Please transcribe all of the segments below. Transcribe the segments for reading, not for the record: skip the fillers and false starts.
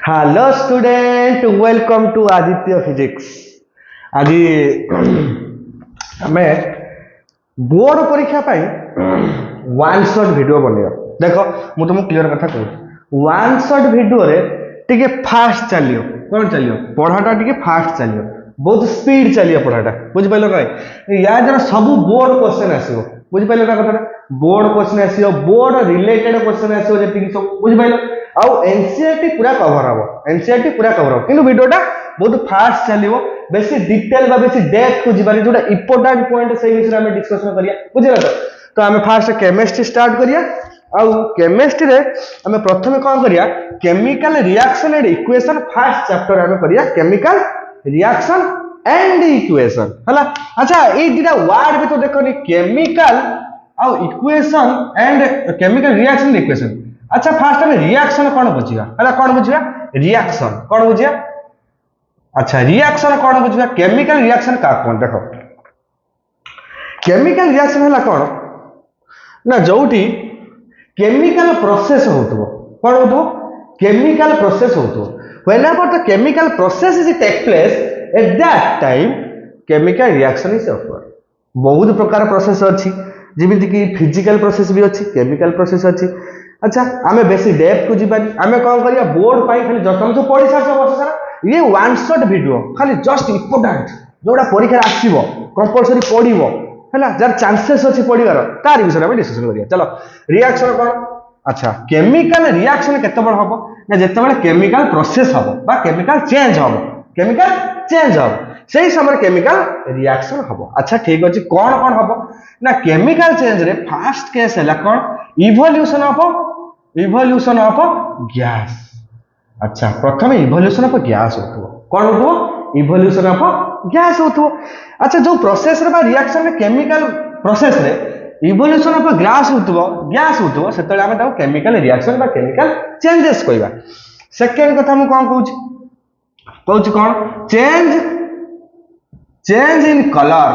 Hello student welcome to Aditya physics. आज आम board परीक्षा वन शॉट वीडियो बनेगा। देख मु तुमको क्लियर कथा कहूँ वन शॉट वीडियो रे टिके फास्ट चलियो कौन चलियो पढ़ाटा टिके फास्ट चलियो बहुत स्पीड चलियो पढ़ाटा बुझ पाइल ना या जरा सब बोर्ड क्वेश्चन आसीबो बुझ पाइल ना कथा बोर्ड क्वेश्चन आसीबो बोर्ड रिलेटेड क्वेश्चन आसीबो जेति सब बुझ पाइल आउ एनसीईआरटी पूरा कवर हबो एनसीईआरटी पूरा कवर हबो किंतु वीडियोटा बहुत फास्ट चलियो बेसी डिटेल बा बेसी डेप्थ को जिबारी जोटा इंपोर्टेंट पॉइंट से विषय में डिस्कशन करिया बुझिला तो आमे फर्स्ट केमिस्ट्री स्टार्ट करिया आउ केमिस्ट्री रे आमे प्रथमे कोन करिया chemical reaction and equation first chapter आमे करिया केमिकल रिएक्शन एंड इक्वेशन हला। अच्छा ए दिटा वर्ड भी तो देखो नि केमिकल आउ equation and chemical reaction and equation. अच्छा फास्ट हमें रिएक्शन कौन बुझिया हला कौन बुझिया रिएक्शन कौन बुझिया। अच्छा रिएक्शन कौन बुझिया केमिकल रिएक्शन का कौन देखो केमिकल रिएक्शन हला कौन ना जोठी केमिकल प्रोसेस होतबो कौन होतबो केमिकल प्रोसेस होतबो whenever the chemical process is take place at that time chemical reaction is occur। बहुत प्रकार प्रोसेस अछि जेमिति कि फिजिकल प्रोसेस भी अछि केमिकल प्रोसेस अछि। अच्छा आमे बेसी डेप्थ को जीबानी आमे कोन करिया बोर्ड पाई खाली जस्ट हम तो पढ़ी सार वर्ष सारा ये वन शॉट वीडियो खाली जस्ट इंपोर्टेंट जोड़ा परीक्षा आसीबो कंपलसरी पढिबो हैला जार चांसेस अछि पढिबार तार विषय में डिस्कशन करिया। चलो रिएक्शन कोन अच्छा केमिकल रिएक्शन केते बड़ हबो ना जेते बळे केमिकल प्रोसेस हबो बा केमिकल चेंज हबो केमिकल चेंज हबो सही समय केमिकल रिएक्शन हबो। अच्छा ठीक अछि कोन कोन हबो ना केमिकल चेंज रे फर्स्ट केस हैला कोन इवोल्यूशन ऑफ गैस। अच्छा प्रथम इवोल्यूशन ऑफ गैस होतो कोन होतो इवोल्यूशन ऑफ गैस होतो। अच्छा जो प्रोसेस रे बा रिएक्शन रे केमिकल प्रोसेस रे इवोल्यूशन ऑफ गैस होतो सेतले हम ताको केमिकल रिएक्शन बा केमिकल चेंजेस कहबा। सेकंड कथा हम कोन कहूची कोन चेंज इन कलर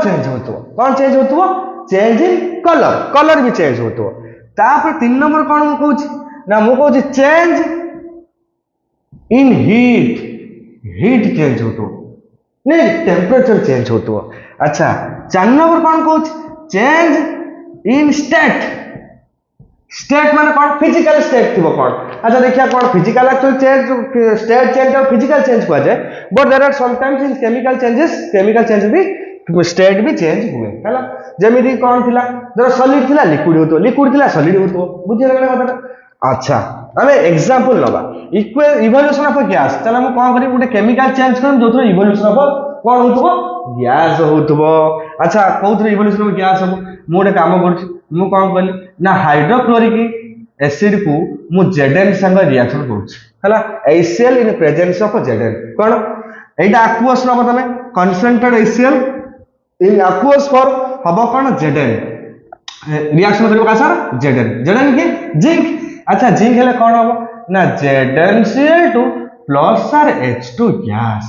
चेंज होतो कोन चेंज होतो चेंज इन कलर भी चेंज होतो। तापर 3 नंबर कोन मु कहूची ना मु कहूची चेंज इन हीट चेंज होतो नहीं टेम्परेचर चेंज होतो। अच्छा 4 नंबर कोन कहूची चेंज इन स्टेट माने कोन फिजिकल स्टेट थिबो कोन। अच्छा देखिया कोन physical actual change state change और फिजिकल चेंज को जाए but there are sometimes in chemical change भी स्टेट भी चेंज हुए हैला जेमिति कोन थिला जरा सॉलिड थिला लिक्विड थिला सॉलिड होतो बुझिया लागला कथा। अच्छा हमें एग्जांपल लबा इवोल्यूशन ऑफ गैस चला हम कोन करी गुटे केमिकल चेंज करम जोथरो इवोल्यूशन ऑफ कोन होतबो गैस होतबो। अच्छा कोथरे इवोल्यूशन ऑफ गैस हो मु गुटे काम करछि मु कोन कली ना हाइड्रोक्लोरिक एसिड को मु Zn संग रिएक्शन करछि हैला HCl in presence of Zn कोन एटा aqueous नो तमे concentrated HCl in aqueous for हबो कोन Zn रिएक्शन करियो का सर Zn के जिंक। अच्छा जिंक हेले कोन हबो ना ZnCl2 plus sir H2 gas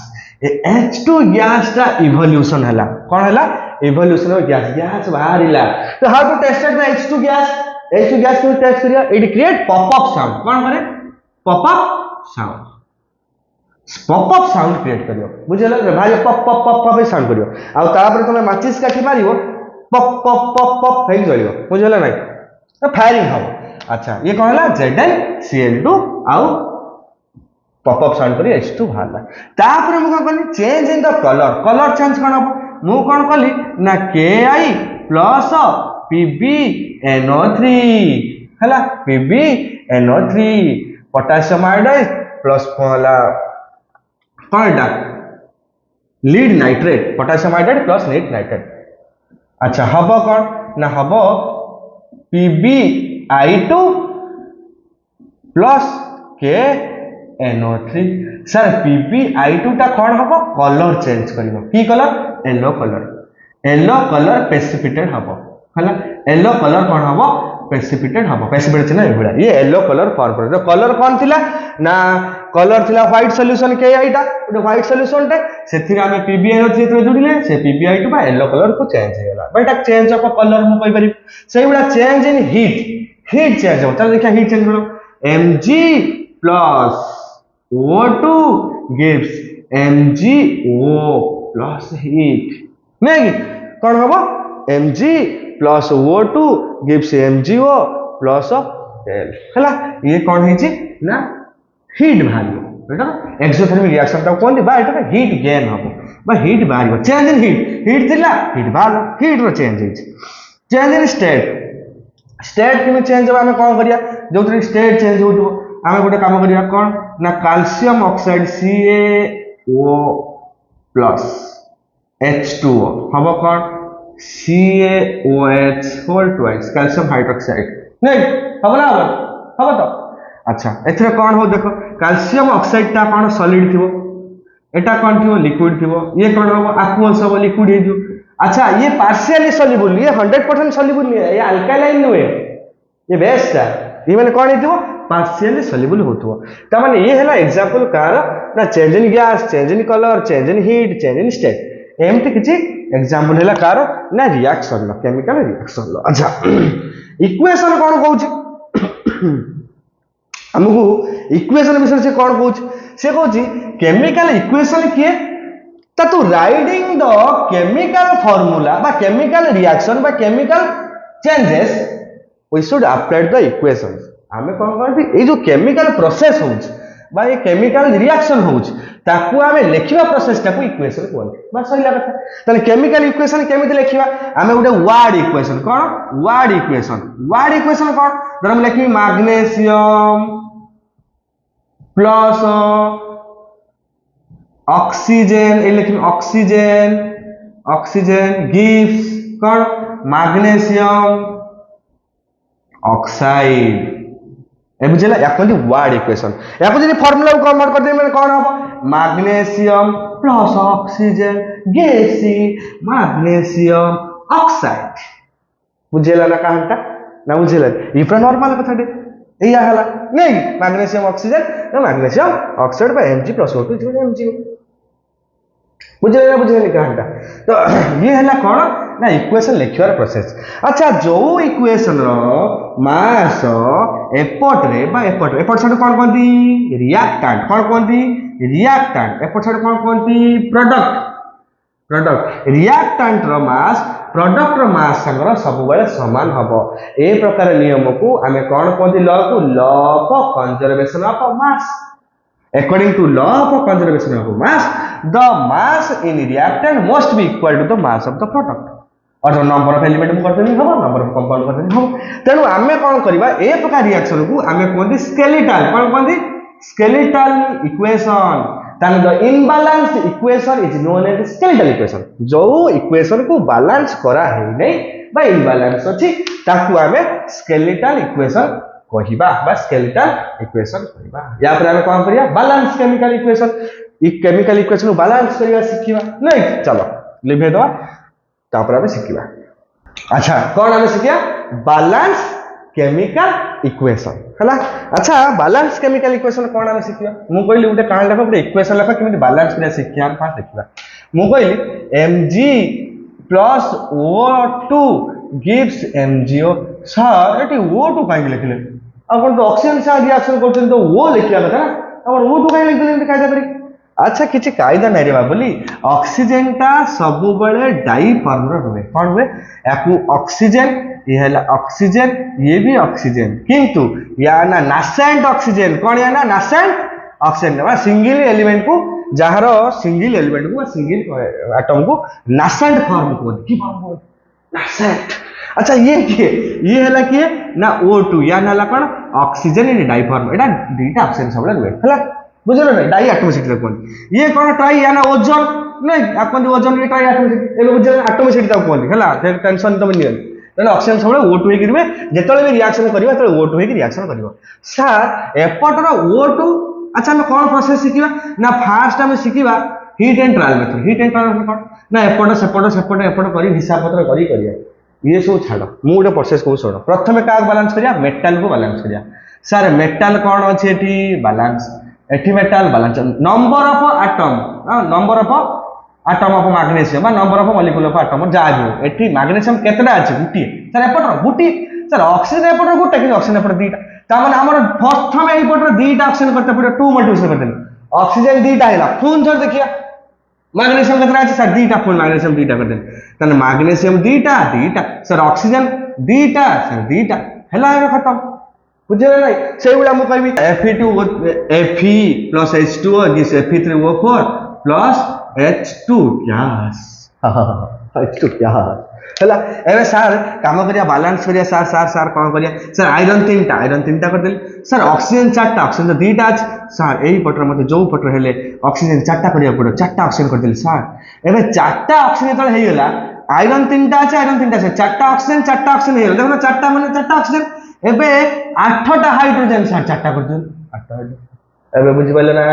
H2 gas ता इवोल्यूशन हला कोन हला इवोल्यूशन ऑफ गैस बाहरिला तो how to test the H2 gas को टेस्ट करिया it create pop up sound कोन करे पॉप अप साउंड क्रिएट करियो बुझिला रे भाई पॉप साउंड करियो आ तापर तुमे माचिस काठी मारियो पॉप हेइ जलियो बुझिला नै तो फायरिंग हो। अच्छा ये कोन हला ZnCl2 आउ पॉप अप साउंड करी H2 बाहरला तापर हम कोन कनी change in the colour change कोन हो मु कोन कली ना Ki प्लस PbNO3 हला PbNO3 पोटेशियम आयोडाइड प्लस होला कोनटा lead nitrate potassium iodide plus lead nitrate. अच्छा हबो कोन ना हबो PbI2 plus KNO3 sir PbI2 टा कोन हबो कलर चेंज करिवो की कलर येलो कलर प्रेसिपिटेट हबो हला येलो कलर कोन हबो प्रेसिपिटेट हबो प्रेसिपिटेट ना एभुला ये येलो कलर फॉर्म करे तो कलर कोन थिला ना कलर थिला व्हाइट सॉल्यूशन के आईटा ओटे व्हाइट सॉल्यूशन टे सेथिरा हमें PbNO3 तो जुडिले से PbI2 बा येलो कलर को चेंज हेला बेटा चेंज ऑफ कलर मु कहि पारि सेही बडा चेंज इन हीट चेंज हो चल देखिया हीट चेंज करो Mg plus O2 gives MgO plus heat नहीं कौन हम Mg plus O2 gives MgO plus L है ये कौन है ना हीट बाहर बेटा एक्सोथर्मिक रिएक्शन ता कोन बा एटा हीट गेन हबो बा हीट बाहर चेंज इन हीट थिला हीट बाहर हीट रो चेंज है चेंज इन स्टेट कि चेंज हम कोन करिया जो स्टेट चेंज होतो हम गोटे काम करिया कोन ना calcium oxide CaO plus H2O हबो कोन CaOH whole twice calcium hydroxide नहीं हबो ना हबो तो अच्छा एथरे कौन हो देखो कैल्शियम ऑक्साइड टा कौन सॉलिड थिबो एटा कौन थिबो लिक्विड थिबो ये कौन हो aqueous हो लिक्विड हे जो अच्छा ये पार्शियली सॉल्युबल ये 100% सॉल्युबल नहीं है ये अल्कालाइन नुए ये बेस्ट है ये माने कौन हेतिबो पार्शियली सॉल्युबल होतबो त माने ये हैला एग्जांपल कार ना change in gas change in colour change in heat change in state एमती किछि एग्जांपल हैला कार ना रिएक्शन लो केमिकल रिएक्शन लो अच्छा इक्वेशन कौन कहउछि हमको इक्वेशन विषय से कौन कहउछि से कहउछि केमिकल इक्वेशन किए तो राइडिंग द केमिकल फॉर्मूला बा केमिकल रिएक्शन बा chemical changes we should apply the equations हमें कौन करबी ए जो केमिकल प्रोसेस होउछ बा ये केमिकल रिएक्शन होउछ ताकू हमें लिखिबा प्रोसेस ताकू इक्वेशन कहते बस सही लागत तले केमिकल इक्वेशन केमिति लिखिबा हमें उडे वर्ड इक्वेशन कौन वर्ड इक्वेशन कौन धर हम लिखी मैग्नीशियम प्लस ऑक्सीजन ये लिखी ऑक्सीजन गिव्स कौन मैग्नीशियम ऑक्साइड ए बुझला या कोन वर्ड इक्वेशन या को जदी फार्मूला को कन्वर्ट कर दे माने कौन हो magnesium plus oxygen gives magnesium oxide बुझला ना कहांटा ना बुझला ई पूरा नॉर्मल कथा दे एया हला नहीं मैग्नीशियम ऑक्सीजन ना magnesium oxide by Mg + O2 = Mg बुझले कहांटा तो ये है कौन ना इक्वेशन लिखिवार प्रोसेस अच्छा जो इक्वेशन रो मास एपट रे बा एपट साइड कौन कहती रिएक्टेंट कौन कहती रिएक्टेंट एपट साइड कौन कहती प्रोडक्ट रिएक्टेंट रो मास प्रोडक्ट रो मास संगर सब बेले समान हबो ए प्रकार नियम को हमें कौन कहती law of conservation of mass according to law of conservation of mass the mass in reactant must be equal to the mass of the product और नंबर ऑफ एलिमेंट को करते नहीं हो नंबर ऑफ कंपाउंड करते नहीं हो तेनु आमे कोन करबा ए प्रकार रिएक्शन को आमे कोनदी स्केलेटल कोन कोनदी स्केलेटल इक्वेशन तान the unbalanced equation is known as skeletal equation जो इक्वेशन को बैलेंस करा है नै बा इनबैलेंस अछि ताकू आमे स्केलेटल इक्वेशन कहिबा बा स्केलेटल इक्वेशन कहिबा या पर हम कोन करिया balance chemical equation E chemical equation को बैलेंस करिया सिखिबा नै चलो लिखे दो तापर हम सिखिबा अच्छा कोन हम सिखिया बैलेंस केमिकल इक्वेशन हला अच्छा बैलेंस केमिकल इक्वेशन कोन हम सिखिया मु कहली उटे कान लेखा उटे इक्वेशन लेखा केमिति बैलेंस करिया सिखिया फास्ट लिखिबा मु कहली Mg + O2 gives MgO sir eighty O2 काहे लिखले अपन तो ऑक्सीजन से रिएक्शन करछन तो वो लिखिया था ना अपन O2 काहे लिखले कायदा करी अच्छा किछि कायदा नै रे बाबुली ऑक्सीजन ता सब बेले डाइफॉर्मर होवे कोन होवे याकू ऑक्सीजन ये हैला ऑक्सीजन ये भी ऑक्सीजन किंतु या ना नासेंट ऑक्सीजन कोन या ना नासेंट ऑक्सीजन बा सिंगल एलिमेंट को जहारो सिंगल एलिमेंट को सिंगल एटम को नासेंट फॉर्म को की फॉर्म को नासेंट अच्छा ये हैला कि ना O2 या ना कोन ऑक्सीजन इन डाइफॉर्म एटा दुईटा ऑक्सीजन सबले रुए हैला बुझलो ना डाई एटॉमिसिटी कोन ये कोन ट्राई या ना ओजोन नहीं अपन ओजोन के ट्राई एटॉमिसिटी एबे बुझलो एटॉमिसिटी ता कोन हैला टेंशन तो नहीं तने ऑक्सीजन सबले O2 हे करबे जेतले भी रिएक्शन करबा तले O2 हे रिएक्शन करबो सर एपट रो O2 अच्छा हम कोन प्रोसेस सिखिबा ना फास्ट हम सिखिबा हीट एंड ट्रायल मेथड कोन ना एपट सेपट करी हिसाब पत्र करिया ये सब छाड़ मु गोटे प्रोसेस को सुन प्रथम क्या बैलेंस करिया मेटल को बैलेंस करिया सर मेटल कौन अच्छे एठी बैलेंस एठी metal balance number of atom of magnesium बा number of molecule of atom जा भी एठी मैग्नीशियम केतटा अछि गुटी सर एपटर गुटी सर ऑक्सीजन एपटर गुटे कि ऑक्सीजन एपटर दीटा तामाने हमर प्रथम एई पटर दीटा ऑक्सीजन करते पड़े 2 मल्टीप्लिकेशन कर देन ऑक्सीजन दीटा हैला पुन थोड़ देखिया मैग्नीशियम कितना আছে सर दीटा पुन मैग्नीशियम दीटा कर देन तने मैग्नीशियम दीटा दीटा सर ऑक्सीजन दीटा सर दीटा हैला है खत्म बुझले नै सेई गुला मु कहबी Fe plus H2O gives Fe3O4 plus H2 gas H2 gas हैला एबे सर काम करिया बैलेंस करिया सर सर सर कोन करिया सर आयरन तीनटा कर देल सर ऑक्सीजन चारटा ऑक्सीजन तो दीटा अछि सर एई पटर मते जो पटर हेले ऑक्सीजन चारटा करिया पड़ो चारटा ऑक्सीजन कर देल सर एबे चारटा ऑक्सीजन तो हे गेला आयरन तीनटा अछि आयरन तीनटा छै चारटा ऑक्सीजन हे गेला देखो चारटा माने चारटा ऑक्सीजन एबे 8टा हाइड्रोजन सर चारटा कर देल 8टा हाइड्रोजन एबे बुझि पाले ना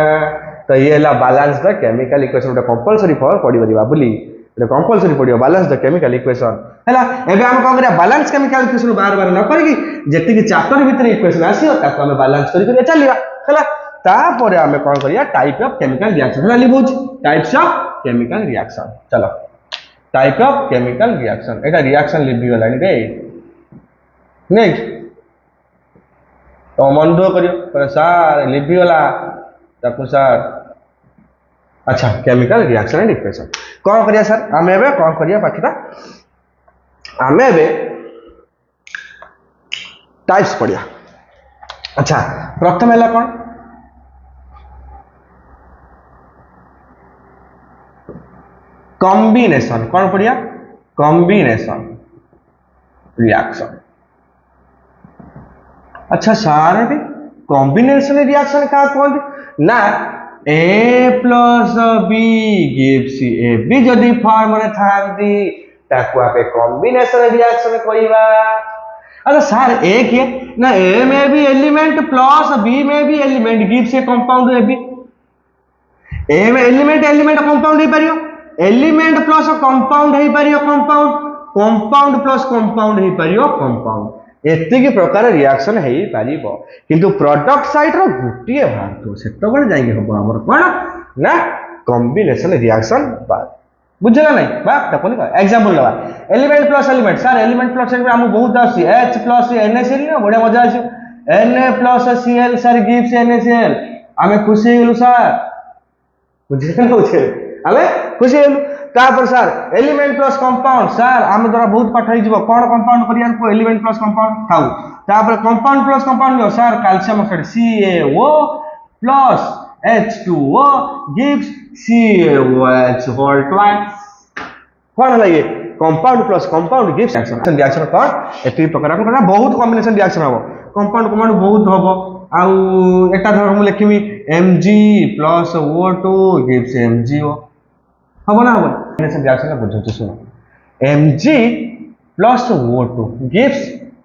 तो ये ला balance the chemical equation compulsory for पड़ी बदिबा बुली कंपलसरी पड़ियो बैलेंस द केमिकल इक्वेशन हैला एबे हम कोन करिया बैलेंस केमिकल इक्वेशन बार बार न करिकी जेति कि चैप्टर भीतर इक्वेशन आसीयो ताको हम बैलेंस करि चलिया हैला तापर हम कोन करिया टाइप ऑफ केमिकल रिएक्शन हैला लिबुच टाइप्स ऑफ केमिकल रिएक्शन चलो type of chemical reaction Etah reaction Libby गला नि रे नेक्स्ट तो मन दो करियो सर लिबी गला ताको सर अच्छा केमिकल रिएक्शन एंड इक्वेशन कौन करिया सर आमे एबे कौन करिया पाठटा आमे एबे टाइप्स पढ़िया अच्छा प्रथम हैला कौन कॉम्बिनेशन कौन पढ़िया कॉम्बिनेशन रिएक्शन अच्छा सर एबे कॉम्बिनेशन रिएक्शन का कौन ना A plus B gives A B जदि फॉर्म रे थांती ताको आपे कॉम्बिनेशन रिएक्शन करिवा अच्छा सर A के ना A में भी एलिमेंट प्लस B में भी element gives A compound A B A में एलिमेंट कंपाउंड हे परियो एलिमेंट प्लस कंपाउंड हे परियो कंपाउंड प्लस कंपाउंड हे परियो कंपाउंड एतिकी प्रकार रिएक्शन हेई पारिबो किंतु प्रोडक्ट साइड रो गुटिए भाग सेतो बळ जाई हबो हमर कोन ना कॉम्बिनेशन रिएक्शन बात बुझला नै बा तकोनी एग्जांपल लवा element plus element sir element plus element हम बहुत आसी H प्लस NaCl ना बडे मजा आसी Na plus Cl sir gives NaCl हमें खुशी गेलु सर बुझले न होछे हमें खुशी गेलु तापर sir element plus compound sir हम द्वारा बहुत पाठ हो जीवो कोन कंपाउंड करिया को एलिमेंट प्लस कंपाउंड थाउ तापर कंपाउंड प्लस कंपाउंड जो sir calcium oxide CaO plus H2O gives CaOH whole twice कोन लगे compound plus compound gives reaction कोन एति प्रकार हम करना बहुत कॉम्बिनेशन रिएक्शन हबो कंपाउंड बहुत हबो आउ एटा धर हम लिखिबी Mg plus O2 gives MgO हबो ना हबो कॉम्बिनेशन रिएक्शन का बुझो सुनो Mg plus O2 gives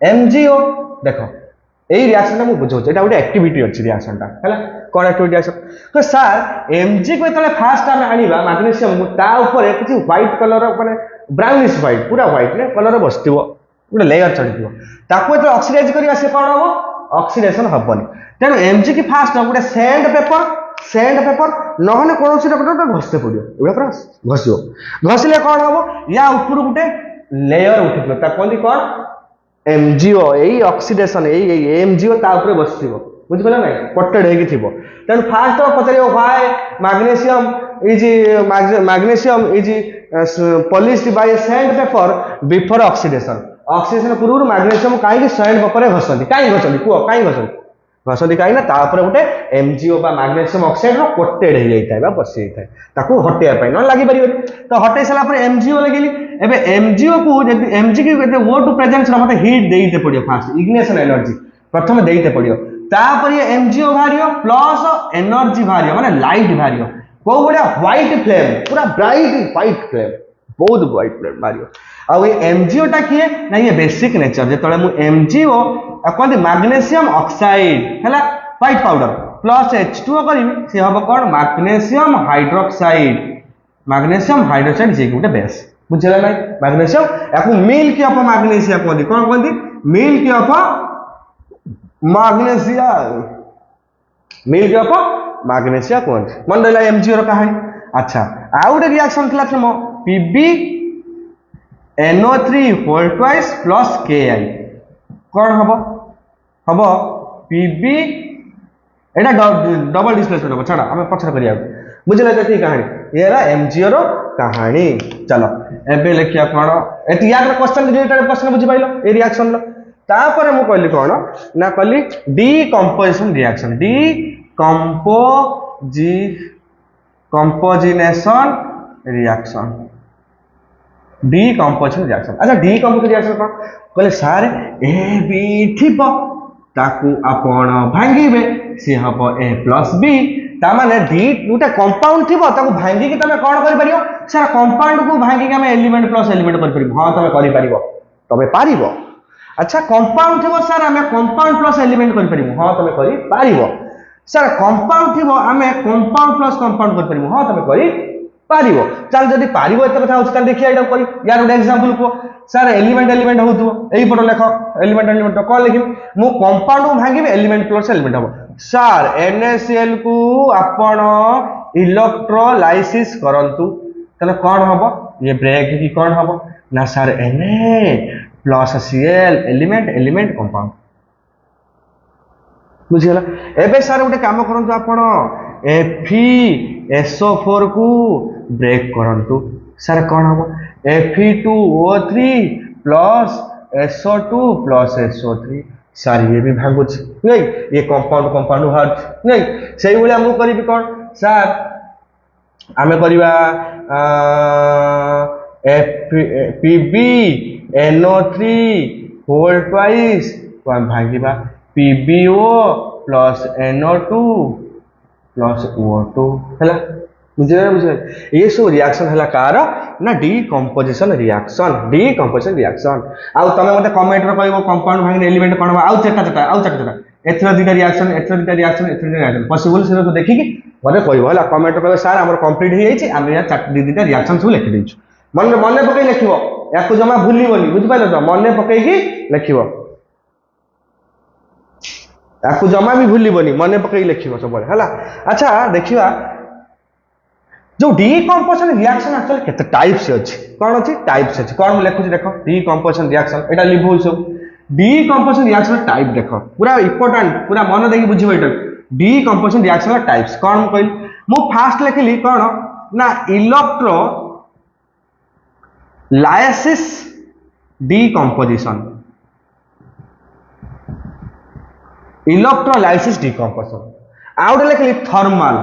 MgO देखो एई रिएक्शन ता मु बुझो एटा गोटे एक्टिविटी अछि रिएक्शन ता हैला कोन एक्टिविटी रिएक्शन तो सर Mg को तले फास्ट हम आनिबा मैग्नीशियम ता ऊपर किछि व्हाइट कलर माने ब्राउनिश व्हाइट पूरा व्हाइट ने कलर बसतिबो गोटे लेयर चढ़िथिबो ताको तो ऑक्सीडाइज करिया से कोन हबो ऑक्सीडेशन हबनी तेनु Mg की फास्ट गोटे सैंड पेपर नहने कोनोसी पेपर घसते पड़ियो एबे पूरा घसियो घसिले कोन हबो या ऊपर गोटे लेयर उठितो ता कोंदी कोन MgO एई ऑक्सीडेशन एई MgO ता ऊपर बसथिबो बुझ पले नै कोटेड हेगी थिबो तेनु फास्ट तो पचरियो why magnesium is polished by sandpaper before oxidation पूर्व मैग्नीशियम काई सैंड पेपर घसंती काई घसंती को काई घसंती काई ना ता ऊपर गोटे MgO बा मैग्नीशियम ऑक्साइड रो कोटेड हे जाई थाय बा बसी थाय ताको हटेया पई न लागि परियो तो हटे सला पर MgO लगेली एबे MgO को जदि Mg के जदि O2 प्रेजेंस रो मते हीट देइते पड़ियो फास्ट इग्निशन एनर्जी प्रथम देइते पड़ियो ता पर ये MgO भारियो प्लस एनर्जी भारियो माने लाइट भारियो को बडा व्हाइट फ्लेम पूरा ब्राइट व्हाइट फ्लेम बहुत व्हाइट फ्लेम भारियो आ ये MgO टा किए ना ये बेसिक नेचर जे तळे मु MgO कोन मैग्नीशियम ऑक्साइड हैला व्हाइट पाउडर प्लस H2O करिवि से हबो कोन मैग्नीशियम हाइड्रोक्साइड जे गुटे बेस बुझला नै मैग्नीशियम याकू मिल्क ऑफ मैग्नीशियम कोन कोन मिल्क ऑफ मैग्नीशियम कोन मन देला MgO रो कहानी अच्छा आ गुटे रिएक्शन थला तुम Pb NO3 whole twice plus Ki कौन हबो पीबी एटा डबल डिस्प्लेसमेंट हम छाड़ा आम पछर करिया बुझले तो कहानी ये रहा एमजीओ रो कहानी चलो एबे लिखिया कोन एति याद क्वेश्चन क्वेश्चन बुझि पाइलो ए रिएक्शन लो तापर मु कहली कोन ना कहली decomposition reaction combination reaction decomposition reaction अच्छा डीकंपोजिशन रिएक्शन कोन कहले सर ए बी थिबो ताकू आपण भांगीबे से हबो ए प्लस बी ता माने डी गोटे कंपाउंड थिबो ताकू भांगी के तमे कोन करि परियो सर कंपाउंड को भांगी के हम एलिमेंट प्लस एलिमेंट करि परिबो हां तमे करि परिबो तमे पारिबो अच्छा कंपाउंड थिबो सर हमें कंपाउंड प्लस एलिमेंट करि परिबो हां तमे करि पारिबो सर कंपाउंड थिबो हमें कंपाउंड प्लस कंपाउंड करि परिबो हां तमे करि पारिबो चल जदी पारिबो एत कथा होछ त देखिया एटा करी यार गोटे एग्जांपल को सर एलिमेंट होतबो एई फोटो लेखो एलिमेंट कोन लिखिम मु कंपाउंड को भांगीबे एलिमेंट प्लस एलिमेंट हबो सर NaCl को आपण इलेक्ट्रोलाइसिस करंतु तले कोन हबो ये ब्रेक की कोन हबो ना sir Na plus Cl element compound बुझियला एबे सर गोटे काम करंतु आपण FeSO4 को ब्रेक करंतु सर कोन हबो Fe2O3 plus SO2 plus SO3 sir ये भी भांगुछ नहीं ये कंपाउंड हार्ड नहीं सही बोले हम करिबी कोन सर आमे करिबा PbNO3 होल ट्वाइस तो हम भांगीबा PbO plus NO2 plus O2 हैला बुझे ये सब रिएक्शन है कार ना डीकंपोजिशन रिएक्शन आउ तमे मते कमेंट रो कहबो कंपाउंड भांगने एलिमेंट कोन आउ चटा एथरा दिटा रिएक्शन पॉसिबल से तो देखि कि मते कहबो हला कमेंट रो कहबो सर हमर कंप्लीट हो जाईची हम या दिटा रिएक्शन सब लिखि देछु मन पकई लिखिबो याकु जमा भूलिबोनी बुझ पाइलो तो मन पकई की लिखिबो याकु जमा भी भूलिबोनी मन पकई लिखिबो सब हला अच्छा देखिबा जो डीकंपोजिशन रिएक्शन एक्चुअली केते टाइप्स अछि कोन अछि टाइप्स अछि कोन लिखु देखो डीकंपोजिशन रिएक्शन एटा लिखु सब डीकंपोजिशन रिएक्शन टाइप देखो पूरा इंपोर्टेंट पूरा मन देकी बुझिबो एटा डीकंपोजिशन रिएक्शन टाइप्स कोन कहली मु फास्ट लिखली कोन ना इलेक्ट्रोलाइसिस डीकंपोजिशन आउट लिखली थर्मल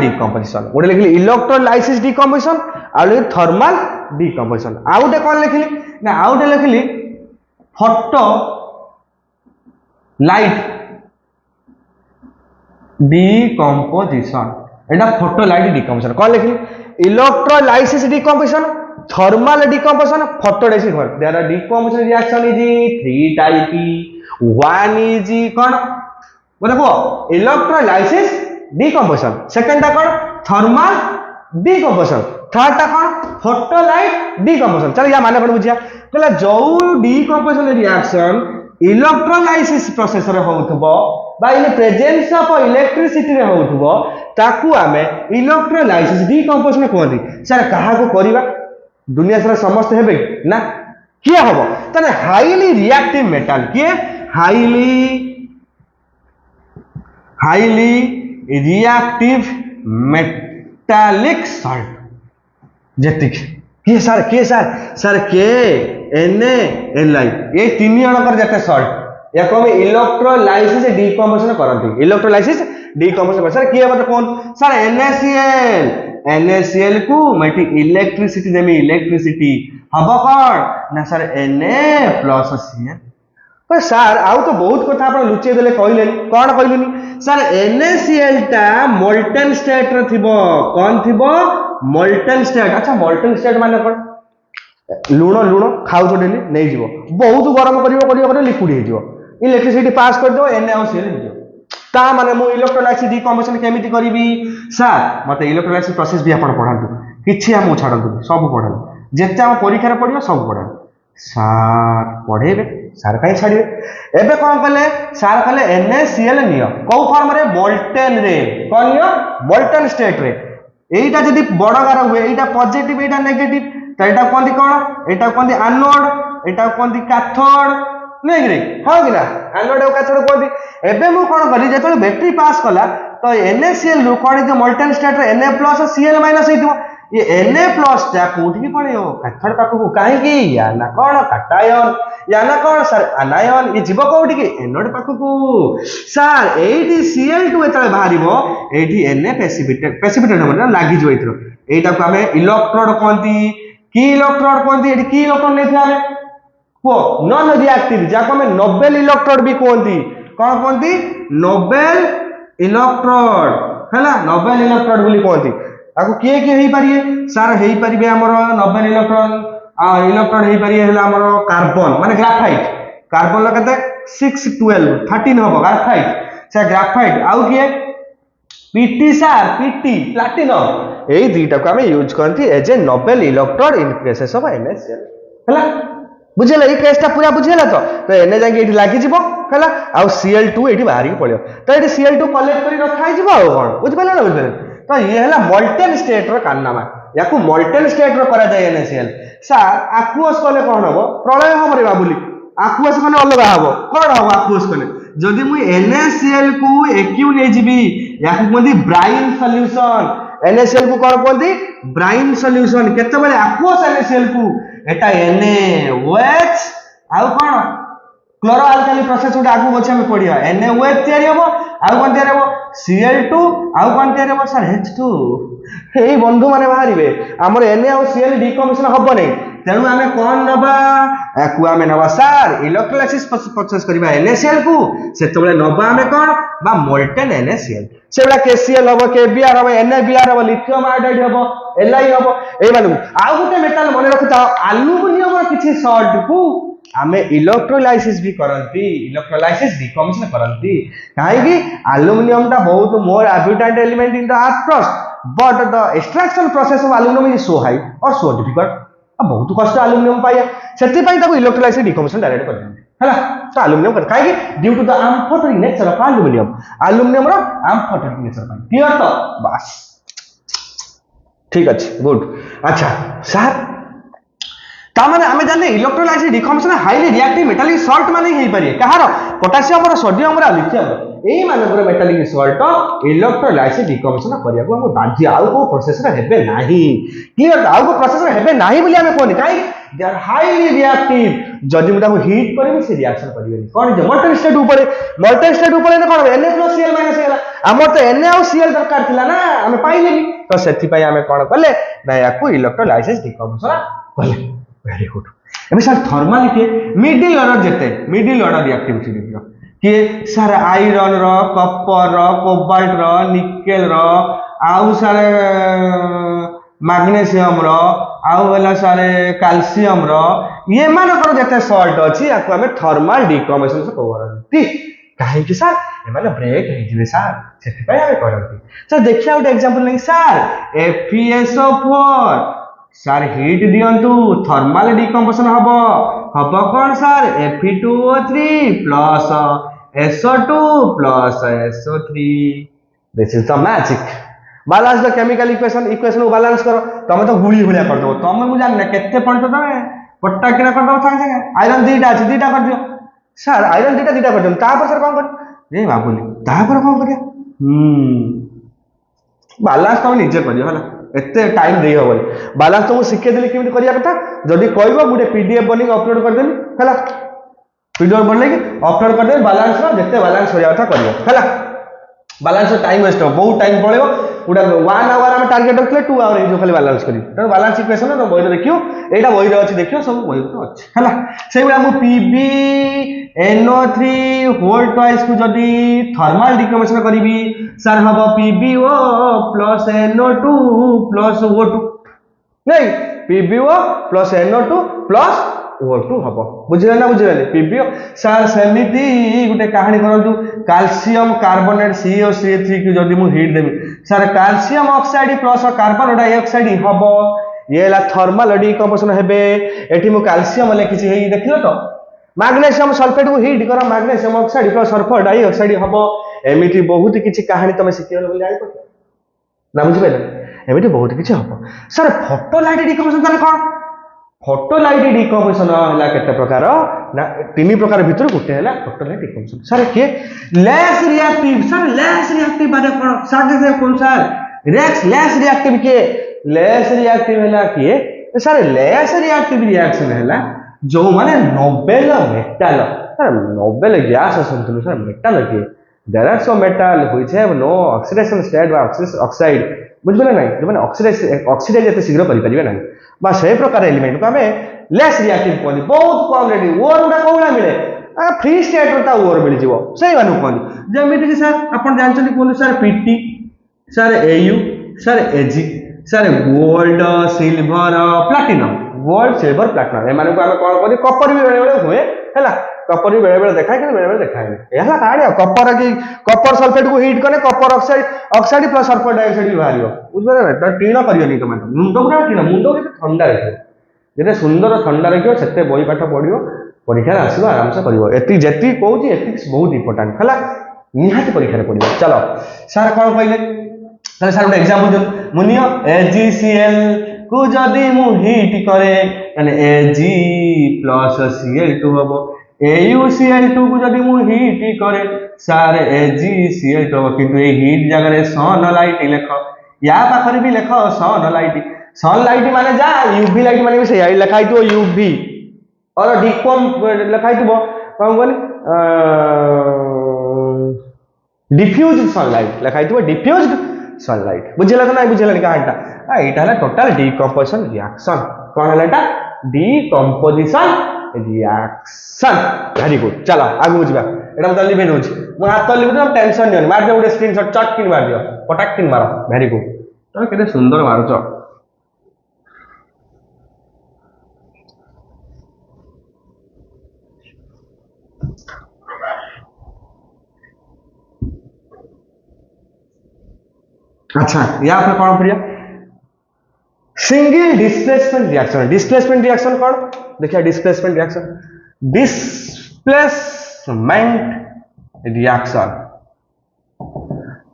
डीकंपोजिशन गोटे लिखली इलेक्ट्रोलाइसिस डीकंपोजिशन आउ थर्मल डीकंपोजिशन आउटे कौन लिखली ना आउटे लिखली फोटो लाइट डीकंपोजिशन एटा फोटो लाइट डीकंपोजिशन कौन लिखली electrolysis decomposition thermal decomposition photo decomposition there are decomposition reaction is 3 type one is कौन बोले को इलेक्ट्रोलाइसिस डीकंपोजिशन सेकंड टा कौन थर्मल डीकंपोजिशन थर्ड टा कौन फोटोलाइट डीकंपोजिशन चल या माने कोन बुझिया कहला जो डीकंपोजिशन रिएक्शन इलेक्ट्रोलाइसिस प्रोसेस रे होउथबो बा इन प्रेजेंस ऑफ इलेक्ट्रिसिटी रे होउथबो ताकू आमे इलेक्ट्रोलाइसिस डीकंपोजिशन कहंदी सर कहा को करिबा दुनिया सारा समस्त हेबे ना किया होबो तने हाईली रिएक्टिव मेटल किए highly reactive metallic salt जेतिक के सर के NaLi ये तीन जनकर जते सॉल्ट या को इलेक्ट्रोलाइसिस डीकंपोजिशन करंती इलेक्ट्रोलाइसिस डीकंपोजिशन सर किए मत कोन सर NaCl को मटी इलेक्ट्रिसिटी देमी इलेक्ट्रिसिटी हबो कोन ना सर Na प्लस Cl पर सर आउ तो बहुत कथा आपण लुचे देले कहलेनी कोन कहलेनी सर NaCl ता मोल्टन स्टेट रे थिबो कोन थिबो मोल्टन स्टेट अच्छा मोल्टन स्टेट माने कोन लूण खाउ तो डेली नै जिवो बहुत गरम करियो लिक्विड हे जिवो इलेक्ट्रिसिटी पास कर दो NaCl हे जिवो ता माने मु इलेक्ट्रोलाइसिस डीकंपोजिशन केमिति करिवि सर मते इलेक्ट्रोलाइसिस प्रोसेस भी आपण पढांतु किछि हम छाडंतु सब पढां जेते हम परीक्षा रे पढियो सब पढां सर पढेबे सर कहीं छाड़िए एबे कौन कले सर कले NaCl नियो कौ फॉर्म रे मोल्टन रे कौन नियो मोल्टन स्टेट रे एटा जदि बड़ गार हुए एटा पॉजिटिव एटा नेगेटिव तो एटा कहते कौन एटा कहते एनोड एटा कहते कैथोड नहीं कि हाँ कि ना एनोड और कैथोड कहते एबे मु कोन करी जेतो बैटरी पास कला तो NaCl रु कोन जे मोल्टेन स्टेट रे Na प्लस Cl माइनस हेतिबो ये Na प्लस टा कोठी की पड़े हो कैथोड पाखु काहे की या ना कोन कैटायन या ना कोन सर आनायन ये जीव कोठी की एनोड पाखु को सर एटी Cl2 एतले बाहरिबो एटी Na प्रेसिपिटेट मतलब लागी जो इतरो एटा को हमें इलेक्ट्रोड कहती की इलेक्ट्रोड कहती एटी की इलेक्ट्रोड नै था हमें को नॉन रिएक्टिव जाको हमें नोबेल इलेक्ट्रोड भी कहती कौन कहती नोबेल इलेक्ट्रोड हैला नोबेल इलेक्ट्रोड बोली कहती आको किए किए हेई पारिए सर हेई परिबे हमर नोबेल इलेक्ट्रोड इलेक्ट्रोड हेई पारिए हैला हमर कार्बन माने ग्राफाइट कार्बन ल कते 6 12 13 होबो ग्राफाइट से ग्राफाइट आउ किए पीटी सर पीटी प्लैटिनम एई दुईटा को हमें यूज करती as a noble electrode in presence of NaCl हैला बुझेला ये केसटा पूरा बुझेला तो एने जाके एठी लागी जिवो हैला आ Cl2 एठी बाहरी पड़ियो तो एठी Cl2 कलेक्ट करी रखाई जिवो आ कोन बुझ पाले ना बुझ पाले तो ये हैला मोल्टेन स्टेट रो कारनामा याकू मोल्टेन स्टेट रो करा जाय NaCl सर आक्वस कले कोन हबो प्रलय हबो रे बाबुली आक्वस कने अलगा हबो कोन हबो आक्वस कने जदि मु NaCl को एक्यू नै जिबी याकू कोंदी ब्राइन सॉल्यूशन NaCl को कोन कोंदी ब्राइन सॉल्यूशन केते बेले आक्वस NaCl को एटा NaOH आउ कोन क्लोरो अल्काली प्रोसेस उडा आगु बचे हम पढिया NaOH तयारी हबो आउ कोन तयारी हबो Cl2 आउ कोन तयारी हबो सर H2 हे बंधु माने बाहरिबे हमर Na और Cl डिकमिशन हबो नै तेनु आमे कोन नबा आकु आमे नबा सर इलेक्ट्रोलाइसिस प्रोसेस करबा NaCl को सेतबेले नबा आमे कोन बा मोल्टेन NaCl सेबला KCl हबो KBr हबो NaBr हबो लिथियम आयोडाइड हबो Li हबो ए मानु आउ गुटे मेटल मने रखता एल्युमिनियम रो किछि सॉल्ट को आमे इलेक्ट्रोलाइसिस भी करंती इलेक्ट्रोलाइसिस डिकमिशन करंती काहे कि एल्युमिनियम ता बहुत more abundant element in the earth crust but the extraction process of aluminium is so high और सो डिफिकल्ट बहुत कष्ट एल्युमिनियम पाइया सेति पई ताको इलेक्ट्रोलाइसिस डिकमिशन डायरेक्ट कर देंगे हैला तो एल्युमिनियम कर काहे कि due to the amphoteric nature of aluminium रो एम्फोटेरिक नेचर पाई क्लियर तो बस ठीक अछि गुड अच्छा सर तामाने आमे जाने electrolysis decomposition highly reactive metallic salt माने हेई पारे कहारो पोटेशियम और सोडियम और लिथियम एई माने पुरा मेटालिक सॉल्ट इलेक्ट्रोलाइसिस डिकमिशन करिया को हम बाध्य आउ को प्रोसेस रे हेबे नाही क्लियर आउ को प्रोसेस रे हेबे नाही बोली आमे कोनी काई दे आर हाईली रिएक्टिव जदि मुटा हीट करबी से रिएक्शन करिवेनी कोन जे मोल्टेन स्टेट ऊपर ने कोन Na + Cl - Cl हमर तो Na और Cl दरकार थिला ना हमें पाइलेनी तो सेति पई हमें कोन करले ना याकू इलेक्ट्रोलाइसिस डिकमिशन करले वेरी गुड एबे सर थर्मल के मिडिल ऑर्डर रिएक्टिविटी देखियो कि सर आयरन रो कॉपर रो कोबाल्ट रो निकेल रो आउ सर मैग्नीशियम रो आउ होला सर कैल्शियम रो ये मानकर जते सॉल्ट अछि याकू हमें थर्मल डिकमिशन से करंती काहे कि सर ए माने ब्रेक हे जिवे सर सेति पय हमें करंती सर देखिया उट एग्जांपल नहीं सर FeSO4 सर हीट दियंतु थर्मल डिकम्पोजिशन हबो कोन sir Fe2O3 plus SO2 plus SO3 this is the magic balance the chemical equation को बैलेंस करो तमे तो गुली भलिया कर दो तमे मु जान केते पॉइंट तमे पट्टा किना कर दो थांगे थांगे आयरन दीटा अछि दीटा कर दियो सर आयरन दीटा कर दियो तापर सर कोन कर रे बाबूली तापर कोन करिया बैलेंस तो निजे करियो हला एते टाइम देई होबल बैलेंस तो मु सिखे देली केमिति करिया कथा जदी कहबो गुटे पीडीएफ बनी अपलोड कर देली हला पीडीएफ बनले कि अपलोड कर देली बैलेंस रो जते बैलेंस होया कथा करियो हला बैलेंस टाइम वेस्ट हो बहुत टाइम पळेबो उडा 1 आवर हम टारगेट रखले 2 आवर जो खाली बैलेंस करी त बैलेंस इक्वेशन तो बहिर देखियो एटा बहिर अछि देखियो सब बहिर तो अछि हला सेइ बेला मु PbNO3 होल ट्वाइस को जदी थर्मल डिकम्पोजिशन करबी सर हबो PbO + NO2 + O2 नहीं PbO + NO2 + O2 हबो बुझिले ना बुझिले PbO सर सेमिति गुटे कहानी करंतु कैल्शियम कार्बोनेट COCH3 की जदी मु हीट देबी sir calcium oxide plus carbon dioxide हबो ये ला थर्मल डिकम्पोजिशन हेबे एठी मु कैल्शियम ले किछि हेई देखिलो तो मैग्नीशियम सल्फेट को हीट करो magnesium oxide plus sulphur dioxide हबो एमिति बहुत किछि कहानी तमे सिखियो बोली जाय ना बुझि पेले एमती बहुत किसी हम सर फोटोलाइट डिकम्पोजिशन ताले कौन फोटोलाइट डिकम्पोजिशन है केते प्रकार ना तीन प्रकार भितर गोटे है फोटोलाइट डिकम्पोजिशन सर किए less reactive sir less reactive माने कौन सर देखिए कौन सर रेक्स लेस रिएक्टिव किए लेस रिएक्टिव है किए सर लेस रिएक्टिव रिएक्शन है जो माने noble metal sir noble gas असंतुलन सर मेटल किए there are some metal which have no oxidation state बा ऑक्साइड बुझबे ना जो माने ऑक्सीडाइज एते शीघ्र करि परिबे ना बा से प्रकार एलिमेंट को हमें लेस रिएक्टिव कहली बहुत कम रेडी ओर गुडा कोला मिले फ्री स्टेट रता ओर मिल जीवो सही मानु कहली जेमिति कि सर अपन जानचली कोन sir PT sir AU sir AG sir gold silver platinum gold silver platinum ए माने को हम कोन करी कॉपर भी बेले बेले हुए हैला कॉपर भी बेले बेले देखाय कि बेले बेले देखाय एला काढिया कॉपर की कॉपर सल्फेट को हीट करने copper oxide plus sulphur dioxide भी बाहरियो बुझबे ना त टीण करियो नहीं तमे मुंडो गुडा टीण मुंडो के ठंडा रखियो जेते सुंदर ठंडा रखियो सेते बही पाठ पढियो परीक्षा आसीबो आराम से करियो एति जेति कहूची एति बहुत इंपोर्टेंट हैला निहाती परीक्षा पढियो चलो सर कोन कहले ताले सर एक एग्जांपल दे मुनियो AgCl को जदी मु हीट करे माने Ag प्लस Cl2 हबो AuCl2 को जदी मु हीट करे सर AgCl2 हबो किंतु ए हीट जगह रे सनलाइट लिखो या पाखरे भी लिखो सनलाइट माने जा यूवी लाइट माने भी से आई लिखाई तो यूवी और डिकम लिखाई तो कोन बोले डिफ्यूज सनलाइट लिखाई तो डिफ्यूज्ड सनलाइट बुझिला तो नहीं बुझिला कहाटा एटा हला टोटल डिकम्पोजिशन रिएक्शन कोन हला एटा डिकम्पोजिशन रिएक्शन वेरी गुड चलो आगु बुझबा एटा मतलब लिबे नोज मु हाथ लिबे तो टेंशन नहीं मार दे उडे स्क्रीनशॉट चट किन मार दियो पटक किन मारो वेरी गुड तो केते सुंदर मारुचो अच्छा या फिर कौन पड़िया सिंगल डिस्प्लेसमेंट रिएक्शन कौन देखिए डिस्प्लेसमेंट रिएक्शन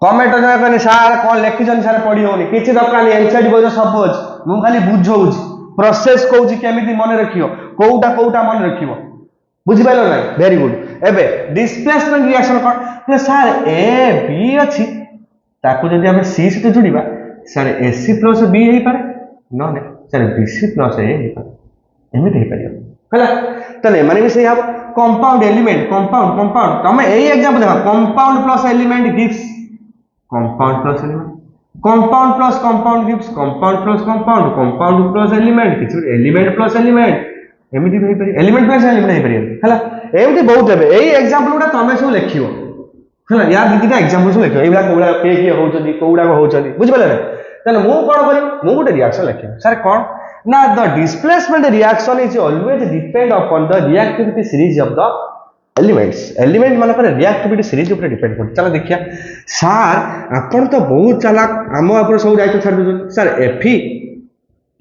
कमेंट जो सार कौन लिखिछन सार पढ़ी होनी किछि दरकार नहीं एनसीईआरटी बजो सपोज मु खाली बुझौछ प्रोसेस कहूछि केमिति मन रखियो कोउटा मन रखियो बुझि पाइलो ना वेरी गुड एबे डिस्प्लेसमेंट रिएक्शन कौन सार ए बी अछि ताकू जदि हम सी सहित जोड़िबा सर एसी प्लस बी हे पारे न ने सर बीसी प्लस ए हे पारे एमिति हे पारियो हला तने माने भी सही हबो कंपाउंड एलिमेंट कंपाउंड तमे एई एग्जांपल देखा compound plus element gives compound plus element compound plus compound gives compound plus element किछ एलिमेंट प्लस एलिमेंट एमिति हे पारि एलिमेंट प्लस एलिमेंट हे पारि हला एमिति बहुत हेबे एई एग्जांपल गुडा तमे सब लिखियो हला यार दीटा एग्जांपल सब लिखियो एबा कोउडा के होउचदी कोउडा को होउचदी बुझ पाले ना तने मु कोन करी मु गोटे रिएक्शन लिखियो सर कोन ना the displacement reaction is always depend upon the reactivity series of the element मान पर रिएक्टिविटी सीरीज ऊपर डिपेंड कर चला देखिया सर आपण तो बहुत चालाक हम आपण सब जाइतो छाड़ दो सर Fe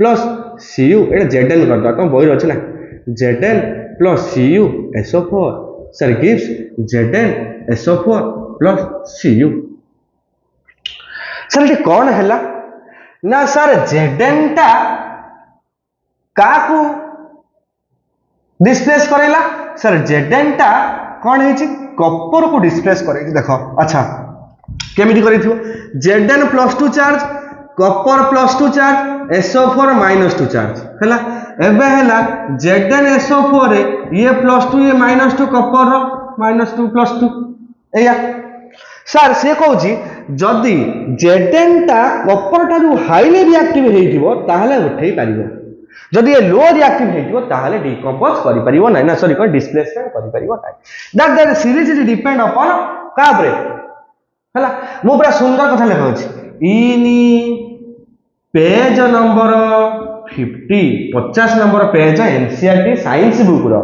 प्लस Cu एटा Zn कर दो तो बही रहछ ना Zn plus Cu SO4 sir gives Zn SO4 plus Cu sir ये कौन हैला ना सर Zn टा काकू डिस्प्लेस करेला सर Zn टा कौन है कॉपर को डिस्प्लेस करे देखो अच्छा केमिति करिथियो Zn +2 charge copper +2 charge SO4 -2 charge हैला एबे हैला Zn SO4 रे ये +2 ये -2 कॉपर रो -2 +2 एया सर से कहूची जदि Zn टा कॉपर टा जो हाईली रिएक्टिव हेइथिबो ताहाले उठेई पारिबो जदि ये लो रिएक्टिव हेइथिबो ताहाले डिकम्पोज करि परिबो नै ना सॉरी कोन डिस्प्लेसमेंट करि परिबो नै that series is depend upon का ब्रे हला मु बड़ा सुंदर कथा लेखौची इनी page number 50 number page NCERT science book रो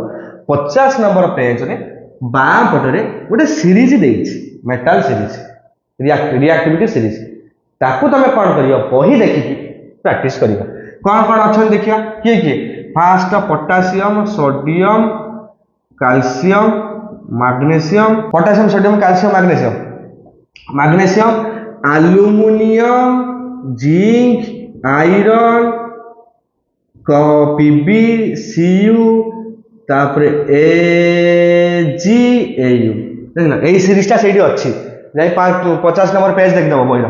50 नंबर पेज रे बा पटरे गोटे सीरीज देइछि मेटल सीरीज रिएक्टिविटी सीरीज ताकू तमे कोन करियो बही देखि प्रैक्टिस करियो कोन कोन अछन देखिया किए first potassium sodium calcium magnesium potassium sodium calcium magnesium aluminium zinc iron PB CU तापर AgAu देखना ए सीरीजटा सेठी अछि जाई 50 नंबर पेज देख दबो बहिरो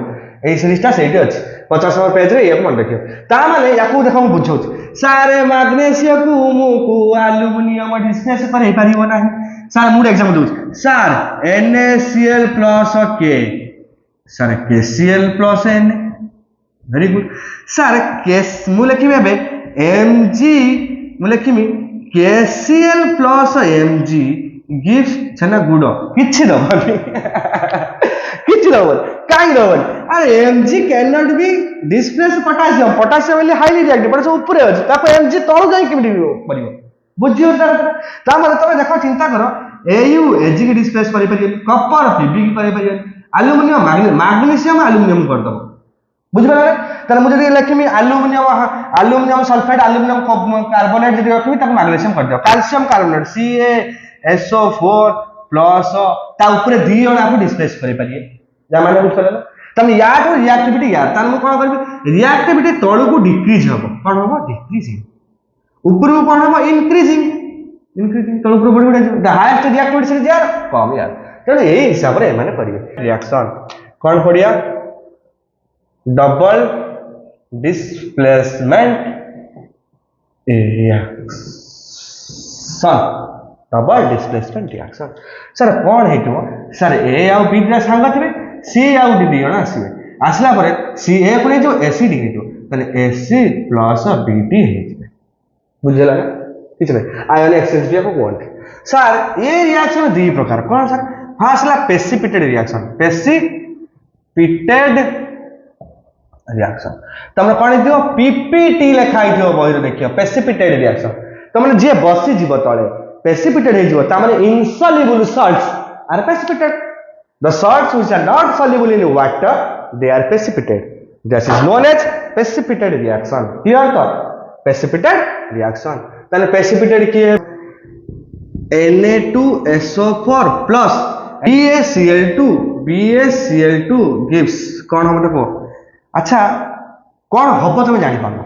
ए सीरीजटा सेठी अछि 50 नंबर पेज रे एक मन देखियो ता माने याकू देखो हम बुझौ सारे मैग्नीशियम को एल्युमिनियम डिस्प्लेस पर हे परिबो नाही सर मूड एग्जाम दउ sir NaCl + K sir KCl + N very good sir केस मु लिखिबे बे Mg मु लिखिमी KCl + Mg gives छना गुड किछि दबनी किछि दबन काई दबन अरे Mg cannot be displaced potassium potassium वाली हाईली रिएक्टिव पर सब ऊपर अछि ताको Mg तळु जाई केमिति परिबो बुझियो ता माने तमे देखो चिंता करो Au Ag की डिस्प्लेस करि परियो कॉपर Pb की करि परियो एल्युमिनियम मैग्नीशियम एल्युमिनियम कर दबो बुझिबे तार मुझे लिखिमी एल्युमिनियम सल्फेट एल्युमिनियम कार्बोनेट जदि रखिमी ताको मैग्नीशियम कर दियो कैल्शियम कार्बोनेट CaSO4 प्लस ता ऊपर दी जण आपको डिस्प्लेस करि परिए जा माने बुझ करला तमे या तो रिएक्टिविटी या तार मु कोन करबी रिएक्टिविटी तळु को डिक्रीज होबो कोन होबो डिक्रीजिंग ऊपर को कोन होबो इंक्रीजिंग तळु को बढ़ि बढ़ि द हाईएस्ट रिएक्टिविटी से यार कम यार तेणु एही हिसाब रे माने करिवे रिएक्शन कोन पडिया double displacement reaction double displacement reaction sir कौन हेतु सर ए आउ बी रा संग थिबे सी आउ डी दी जण आसीबे आसला परे सी ए को जो एसिड हेतु तने एसिड प्लस बीटी हेतिबे बुझला ना किछ नै आयन एक्सचेंज भी को कोन सर ये रिएक्शन दो प्रकार कौन सर फर्स्ट ला प्रेसिपिटेटेड रिएक्शन प्रेसिपिटेटेड रिएक्शन तमने कोन दियो पीपीटी लिखाई दियो बहिर देखियो प्रेसिपिटेटेड रिएक्शन तमने जे बसी जीव तळे प्रेसिपिटेटेड हे जीव ता माने insoluble salts are precipitated the salts which are not soluble in water they are precipitated this is known as precipitated reaction clear to precipitated reaction तने precipitated की है Na2SO4 plus BaCl2 gives कौन हम देखो अच्छा कौन हबो तमे जानि पानो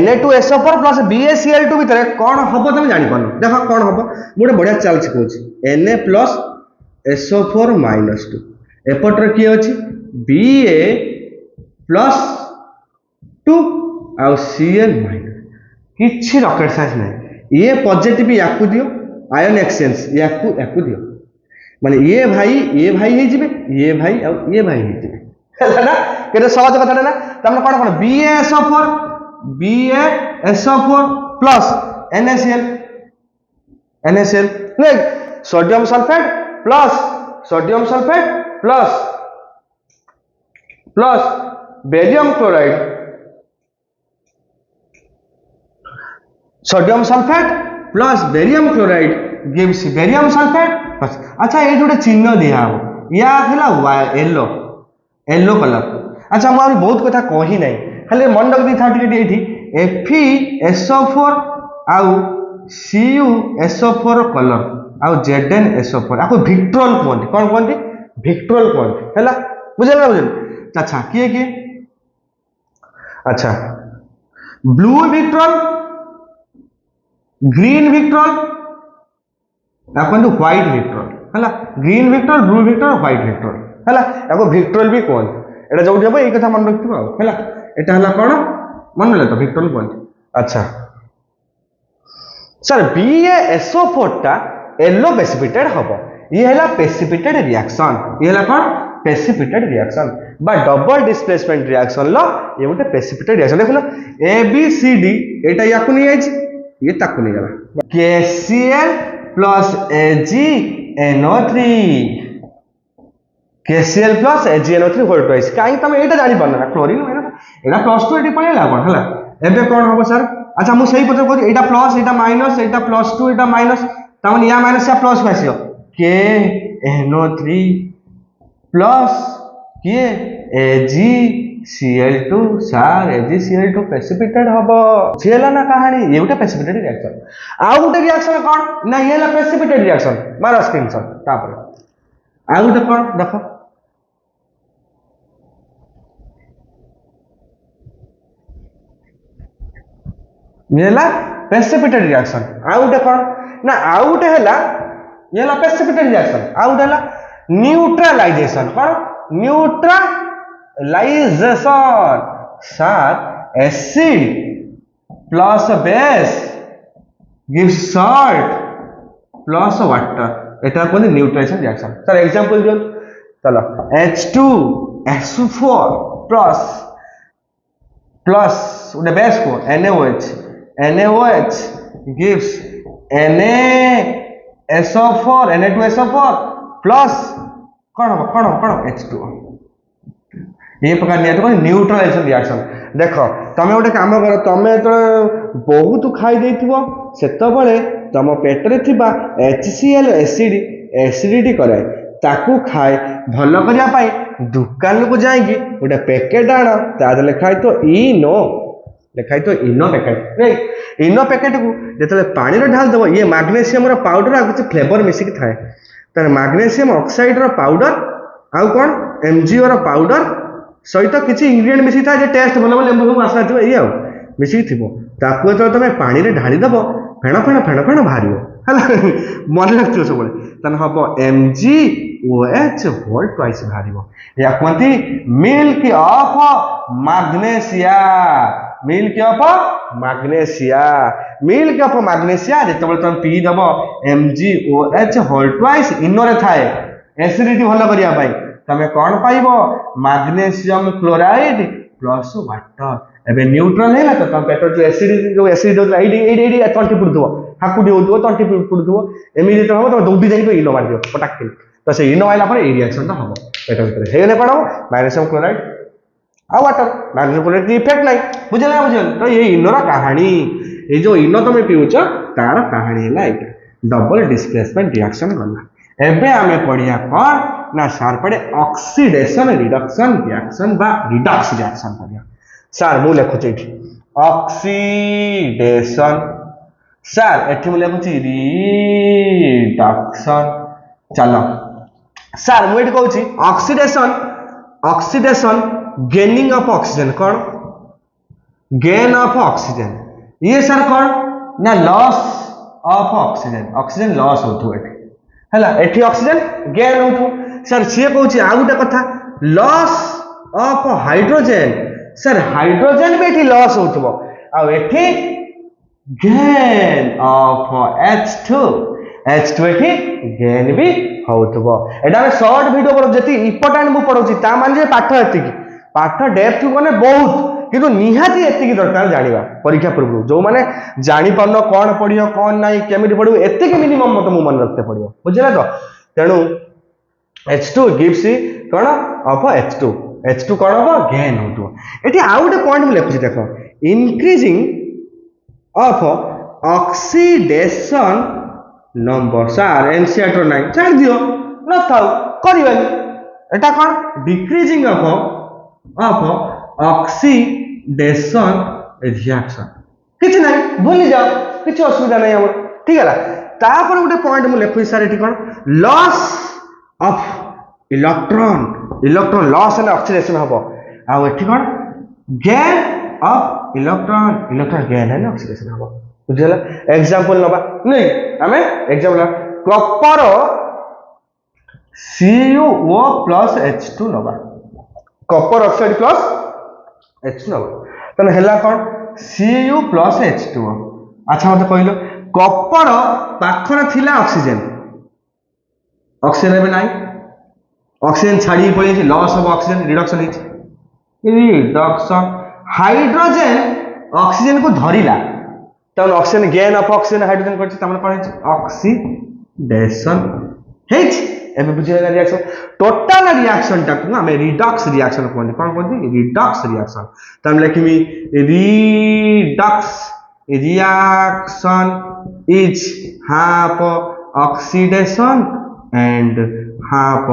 Na2SO4 plus BaCl2 भितर कौन हबो तमे जानि पानो देखो कौन हबो मोटे बढ़िया चाल सिखौछि Na plus SO4 minus 2 एपटर की अछि Ba plus 2 आ Cl minus किछि रॉकेट साइंस नै ये पॉजिटिव याकू दियो आयन एक्सचेंज याकू दियो माने ये भाई हे जिबे ये भाई आ ये भाई हे जिबे ହେଲା ନା କେତେ ସହଜ କଥାଟା ନା ତମେ କଣ କଣ BaSO4 plus NaCl ନେ sodium sulphate plus barium chloride sodium sulphate plus barium chloride gives barium sulphate अच्छा ये जोटे चिन्ह दिया हो या थिला येलो कलर अच्छा मु बहुत कथा कही नहीं खाली मन रख दी था एठी FeSO4 आउ CuSO4 कलर आउ ZnSO4 आको विक्ट्रॉल कहते कौन कहते विक्ट्रॉल कहते हैला बुझला अच्छा किए अच्छा ब्लू विक्ट्रॉल ग्रीन विक्ट्रॉल या कहते व्हाइट विक्ट्रॉल हैला ग्रीन विक्ट्रॉल ब्लू विक्ट्रॉल व्हाइट विक्ट्रॉल हैला याको विक्ट्रॉल भी कहते एटा जोठी हबो ए कथा मन रखथिबो हैला एटा हला कोन मन ले तो विक्ट्रॉल कहते अच्छा सर BaSO4 टा येलो प्रेसिपिटेट हबो ये हला प्रेसिपिटेड रिएक्शन ये हला कोन प्रेसिपिटेड रिएक्शन बा डबल डिस्प्लेसमेंट रिएक्शन लो ये गोटे प्रेसिपिटेड रिएक्शन देखलो ABCD एटा याकू नहीं आइछ ये ताकू नहीं गला KCl plus AgNO3 KCl plus AgNO3 whole twice काई तमे एटा जानि पड़ना क्लोरीन एटा प्लस 2 एटी पळेला कोन हला एबे कोन होबो सर अच्छा मु सही पत्र कहू एटा प्लस एटा माइनस एटा प्लस 2 एटा माइनस तमन या माइनस या प्लस आसियो KNO3 प्लस के AgCl2 सर AgCl2 प्रेसिपिटेट हबो छेला ना कहानी ये गोटे प्रेसिपिटेड रिएक्शन आ गोटे रिएक्शन कोन ना ये ला प्रेसिपिटेड रिएक्शन मारो स्क्रीनशॉट तापर आ गोटे कोन देखो ये हला प्रेसिपिटेट रिएक्शन आउ गोटे कौन ना आउ गोटे हला ये हला प्रेसिपिटेट रिएक्शन आउ गोटे हला न्यूट्रलाइजेशन कौन neutralisation sir acid plus base gives salt plus water एटा कहते न्यूट्रलाइजेशन रिएक्शन सर एग्जांपल दियो चलो H2SO4 प्लस उडे बेस को NaOH gives Na2SO4 प्लस कौन H2O ये प्रकार न्यूट्रलाइजेशन रिएक्शन देख तुम गोटे काम कर तुम जो बहुत खाई देथिबो सेतबेले तुम पेटरे थिबा HCl एसिडिटी करे ताकू खाए भल करिया पाई दुकान को जाइए गोटे पैकेट आण ताद लिखाई तो इनो पैकेट राइट इनो पैकेट को जो पानी ढाल दब ये मैग्नेशियम पाउडर आ कुछ फ्लेवर मिसिक थाए तर मैग्नेशियम ऑक्साइड रो पाउडर आउ कौन MgO रो पाउडर सहित किसी इंग्रेडिएंट मिसिक था टेस्ट भल लेंबू सब आसना थी ये मिसिक थी ताकू जो तुम पानी ढाली दब फेण बाहर मन रखियो सब हम MgOH होल ट्वाइस बाहर या कहती मिल्क ऑफ मैग्नेशिया जो तुम पी दब MgOH होल ट्वाइस इनोरे थाए एसिडिटी भल करने तुम कौन पाइब मैग्नेशियम क्लोराइड प्लस वाटर एबे न्यूट्रल है तो तुम पेट जो एसिड तंटी पुड़ुव हाकुटी हो तंटी पुड़ुव एमती जो हम तुम दौड़ी जाइए इनो मार दियो पटाक तो से इनो आइला ये रिएक्शन हम पेट भर कौन हम मैग्नेशियम क्लोराइड आ वाटर मैग्नेशियम क्लोराइड की इफेक्ट ना बुझे तो ये इनोर कहानी ये जो इनो तुम पीऊच तार कहानी है डबल डिस्प्लेसमेंट रिएक्शन गला एबे आमे पढ़िया कौन ना सार पढ़े ऑक्सीडेशन रिडक्शन रिएक्शन बा रिडक्स रिएक्शन पढ़िया सार मु लिखुची ऑक्सीडेशन सार एठी मु लिखुची रिडक्शन चलो सार मु एठी कहूची ऑक्सीडेशन गेनिंग ऑफ ऑक्सीजन कौन गेन ऑफ ऑक्सीजन ये सर कौन ना लॉस ऑफ ऑक्सीजन लॉस होथु एठी ऑक्सीजन गेन होथु सर सी कहूँ आ गोटे कथा loss of hydrogen sir hydrogen भी एठी लॉस होथबो आ एठी गेन ऑफ H2 एठी गेन भी होथबो एटा में शॉर्ट वीडियो पर जति इंपोर्टेंट मु पढौची ता मान जे पाठ एतिकी पाठ डेप्थ कोने बहुत किंतु निहाती एतिकी दरकार जानिबा परीक्षा पूर्व जो माने जानि परनो कोन पढियो कोन नाही केमिति पढियो एतिकी मिनिमम मत मु मन रखते पडियो बुझिला तो तेनु H2 gives कौन ऑफ H2 कौन हम गेन हो ये आउ गोटे पॉइंट मुझे लिखुची देख इंक्रीजिंग ऑफ ऑक्सीडेशन नंबर सार एनसीआर ना छाड़ दियो न थाउ करबानी एटा कौन डिक्रीजिंग ऑफ ऑक्सीडेशन रिएक्शन किछ नहीं भूली जाओ किछ असुविधा नहीं हमर ठीक है तापर गोटे पॉइंट मुझे लिखुची सार एटी कौन loss of electron loss and oxidation हम आउ एठी कौन gain of electron gain and oxidation हम बुझला एग्जांपल नबा नहीं हमें example copper CuO plus H2 नबा कॉपर ऑक्साइड प्लस H2 नबा तने हला कौन Cu प्लस H2 अच्छा मते कहलो कॉपर पाखर थिला ऑक्सीजन एबे नाही ऑक्सीजन छाड़ी पड़े loss of oxygen reduction reduction hydrogen oxygen को धरिला तब oxygen gain of oxygen hydrogen करछि तमन पड़े ऑक्सीडेशन हेच एबे बुझिला रिएक्शन टोटल रिएक्शन टा को हमें रिडक्स रिएक्शन कहते कोन कहते रिडक्स रिएक्शन तम लिखमी redox reaction is half oxidation and half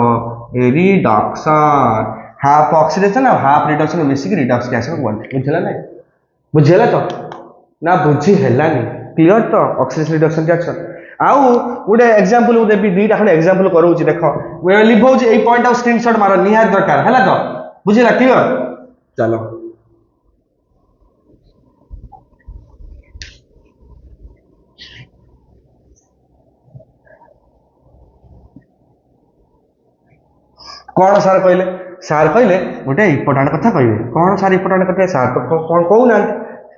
reduction half oxidation और half reduction मिसिक रिडक्स रिएक्शन बोलते बुझला नहीं बुझला तो ना बुझी हैला नहीं क्लियर तो ऑक्सीडेशन रिडक्शन रिएक्शन आउ गोटे एग्जांपल उ देबी दुईटा खंड एग्जांपल करूची देखो वे लिखौची ए पॉइंट ऑफ स्क्रीनशॉट मारो निहार दरकार हैला तो बुझला क्लियर चलो कौन सार कहले गोटे इम्पोर्टाट कथा कहे कौन सार इम्पोर्टाट कथा सार तो कौन कहूना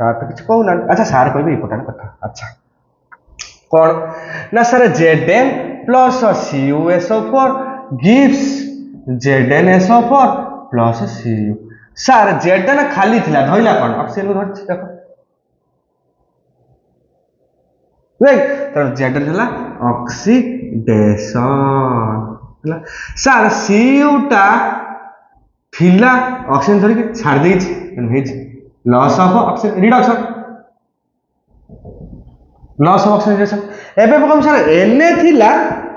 सार तो किसी कहूना अच्छा सार कहे इम्पोर्टाट कथा अच्छा कौन ना sir Zn plus CuSO4 gives ZnSO4 plus Cu sir Zn खाली थिला धइला कौन ऑक्सीजन को धरछि देखो राइट तो Zn थिला ऑक्सीडेशन सर Cu टा थिला ऑक्सीजन धरि के छाड़ देछि भेज loss of oxygen reduction loss of oxygen एबे कम सर एने थिला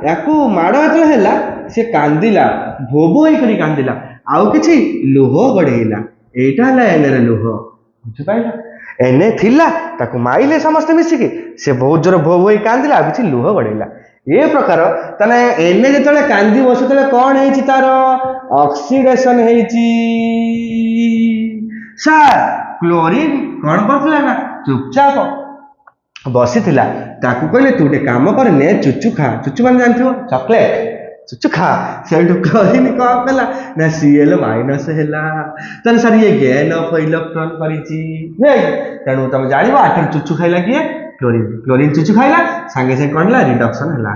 याकू माड़ जेतले हैला से कांदिला भोबो होई करी कांदिला आउ किछि लोह गढेइला एटा हला एने रे लोह बुझि पाइला एने थिला ताकू माइले समस्त मिसी के से बहुत जोर भोबो होई कांदिला किछि लोह गढेइला ए प्रकार तने एने जेतले कांदी बसतले कोन हेछि तार ऑक्सीडेशन हेछि सर क्लोरीन कोन करथला ना चुपचाप बसी थिला ताकू कहले तू गोटे काम कर ने चुचु खा चुचु मान जानथियो चॉकलेट चुचु खा से क्लोरीन को कला ना Cl माइनस हैला तन सर ये गेन ऑफ इलेक्ट्रॉन करिछि नै तनु तुम जानिबो आठर चुचु खाइला किए क्लोरीन क्लोरीन चुचु खाइला संगे से कोनला रिडक्शन हैला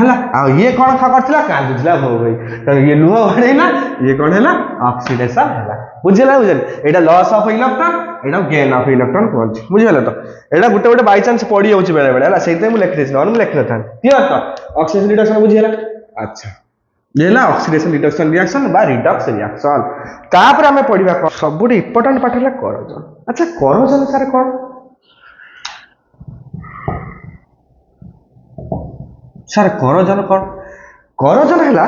हला आ ये कोन खा करथिला कांदुथिला हो गई तो ये लुह बनेला ये कोन हैला ऑक्सीडेशन हैला बुझला एटा loss of electron Etah gain of electron कोन बुझला तो एटा गुटे गुटे बाय चांस पड़ी होछि बेले बेले हला सेते मु लिख देछि नन मु लिख नथान क्लियर तो ऑक्सीडेशन रिडक्शन बुझला अच्छा येला ऑक्सीडेशन रिडक्शन रिएक्शन बा रिडक्स रिएक्शन तापर हमें पढिबा सबुडी इंपोर्टेंट पार्ट हैला कोरोजन अच्छा कोरोजन सर कोन सर कोरोजन कौन कोरोजन है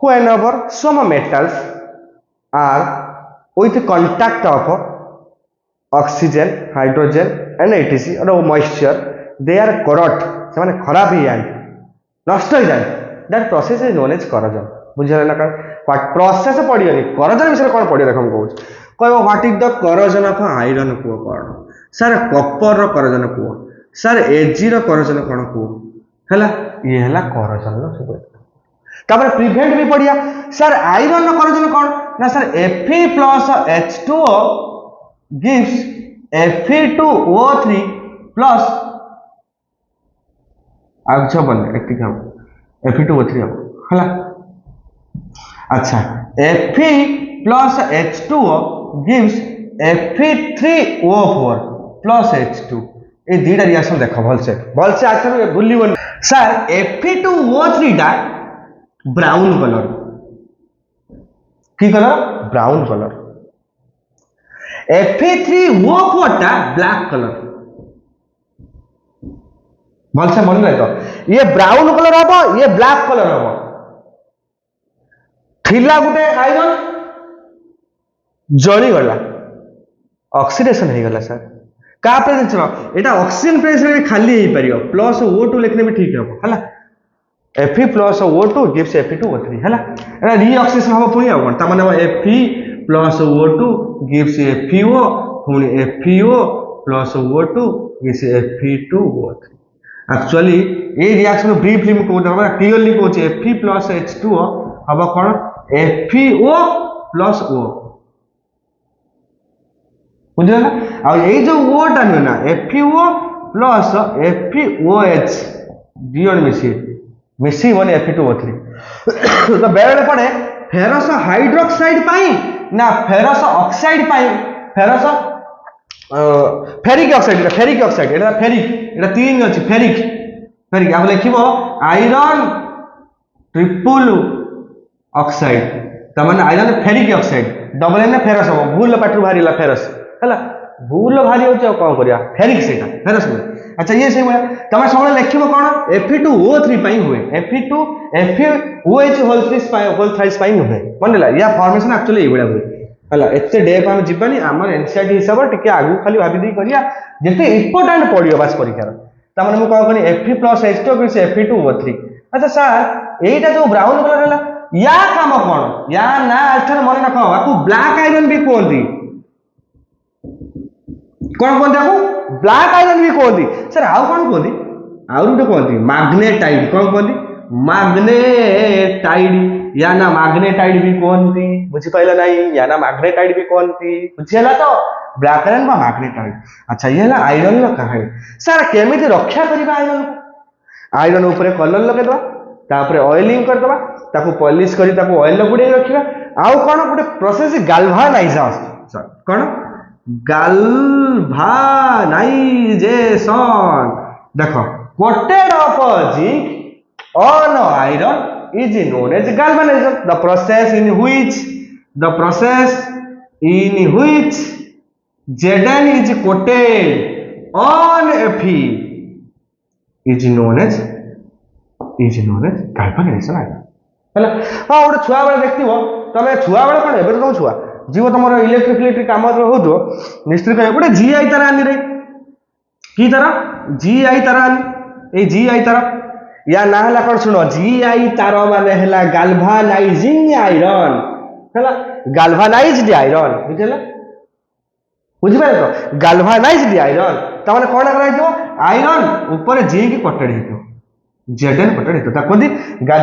whenever some metals are with contact of oxygen hydrogen and etc or moisture they are corrode से माने खराब ही जाए नष्ट हो जाए that process is known as corrosion बुझिला ना व्हाट प्रोसेस पडियोनी कोरोजन विषय कोन पडियो देखम कहू कहबो what is the corrosion of iron को कोन सर कॉपर रो कोरोजन को सर एजी रो कोरोजन कोन को हला ये हला कोरोजन नो सब तापर प्रिवेंट भी पड़िया सर आयरन नो कोरोजन कोन ना sir Fe plus H2O gives Fe2O3 plus अच्छा बन एक काम Fe2O3 हला अच्छा Fe plus H2O gives Fe3O4 plus H2 ए दीटा रिएक्शन देखो भल से आखिर भूलिबन सर Fe2O3 टा ब्राउन कलर की कलर ब्राउन कलर Fe3O4 टा ब्लैक कलर भल से मन ले तो ये ब्राउन कलर हबो ये ब्लैक कलर हबो थिला गुटे आयरन जळी गला ऑक्सीडेशन हे गला सर का प्रेजेंस एटा ऑक्सीजन प्रेजेंस रे खाली हे परियो प्लस O2 लिखने में ठीक हबो हला Fe plus O2 gives Fe2O3 हला एटा रीऑक्सीडेशन हबो पुनी हबो त माने Fe plus O2 gives FeO पुनी FeO plus O2 gives Fe2O3 actually ए रिएक्शन ब्रीफली में को दबा क्लियरली को Fe plus H2O हबो कोन FeO plus O बुझला आ ये जो O टा ना FeO plus FeOH दियोन मिसी वन Fe2O3 तो बेले पड़े फेरस हाइड्रोक्साइड पाई ना फेरस ऑक्साइड पाई फेरस फेरिक ऑक्साइड एटा तीन अछि फेरिक आप लिखिबो आयरन ट्रिपल ऑक्साइड त माने आयरन फेरिक ऑक्साइड डबल एन फेरस हो भूल पाटू भारीला फेरस हला भूल भारी हो कौन करिया फेरिक सेटा फेरस में अच्छा ये से तमे सब लिखिबो कोन Fe2O3 पाई हुए FeOH होल थ्राइस पाई हुए मनला या फॉर्मेशन एक्चुअली एबडा हुए हला एते डेप हम जिबानी हमर एनसीईआरटी हिसाब टिके आगु खाली भाबी दी करिया जेते इंपोर्टेंट पडियो बास परीक्षा त माने मु कहब कोनी Fe plus H2 gives Fe2O3 अच्छा सर एटा जो ब्राउन कलर हला या काम कोन या ना अक्षर मन रखो आकु ब्लैक आयरन भी कोंदी कौन कहते आपको ब्लैक आयरन भी कहती सर आउ कौन कहती आउ गोटे कहती मैग्नेटाइट कौन कहती मैग्नेटाइड या ना मैग्नेटाइड भी कहती बुझिपाइल ना या ना मैग्नेटाइड भी कहती बुझीगला तो ब्लैक आयरन बा मैग्नेटाइड। अच्छा ये है आयरन लो कहानी सर केमिति रक्षा करिबा आयरन को आयरन ऊपर कलर लगे दवा तापर ऑयलिंग कर दवा ताको पॉलिश करी ताको ऑयल गुडे रखिबा आउ कोन गुडे प्रोसेस गाल्वानाइजेशन कोन गाल्वानाइजेशन देखो coated of zinc on iron is known as galvanization the process in which Zn is coated on Fe is known as galvanization ହେଲା ହଁ ଗୋଟେ ଛୁଆ ବେଳେ ଦେଖିଥିବ ତମେ ଛୁଆ ବେଳେ କଣ ଏବେ ତ ତମ ଛୁଆ जीव तुम इलेक्ट्रिक कम हो मिस्त्री कह गोटे जीआई तार आनी रे कि तार जीआई तार आनी जीआई तार या ना है कौन शुण जीआई तार माने है गाल्वानाइजिंग आयरन है गाल्वानाइज्ड आयरन बुझे बुझिपारे तो गाल्वानाइज्ड आयरन तमाने कौन कर आयरन ऊपर जिंक कोटेड हो जेडन कोटेड हो कहते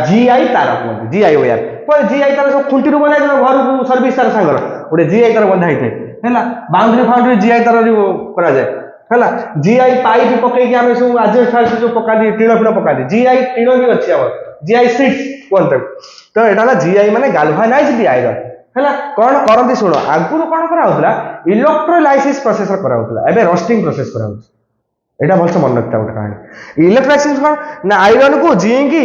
जीआई तार कहते जीआई वायर पर जीआई तार सब खुंटी बंधा घर को सर्विस तार सांगर गोटे जीआई तार बंधा होता है बाउंड्री फाउंड्री जीआई तार करा जाए है जीआई पाइप पकईकि आम सब आजबेस्ट फास्ट जो पकाती टीण फिण पकाती जीआई टीण भी अच्छी आम जीआई सीट्स कहते तो यहाँ जीआई माने गाल्वानाइज्ड आयरन है कौन करती शुण आगुरी कौन कराला इलेक्ट्रोलाइसिस प्रोसेस कराला एवं रोस्टिंग प्रोसेस करा एटा भलस मन रखता गोटे कहानी इलेक्ट्रोलाइसिस कौन ना आयरन को जिंक है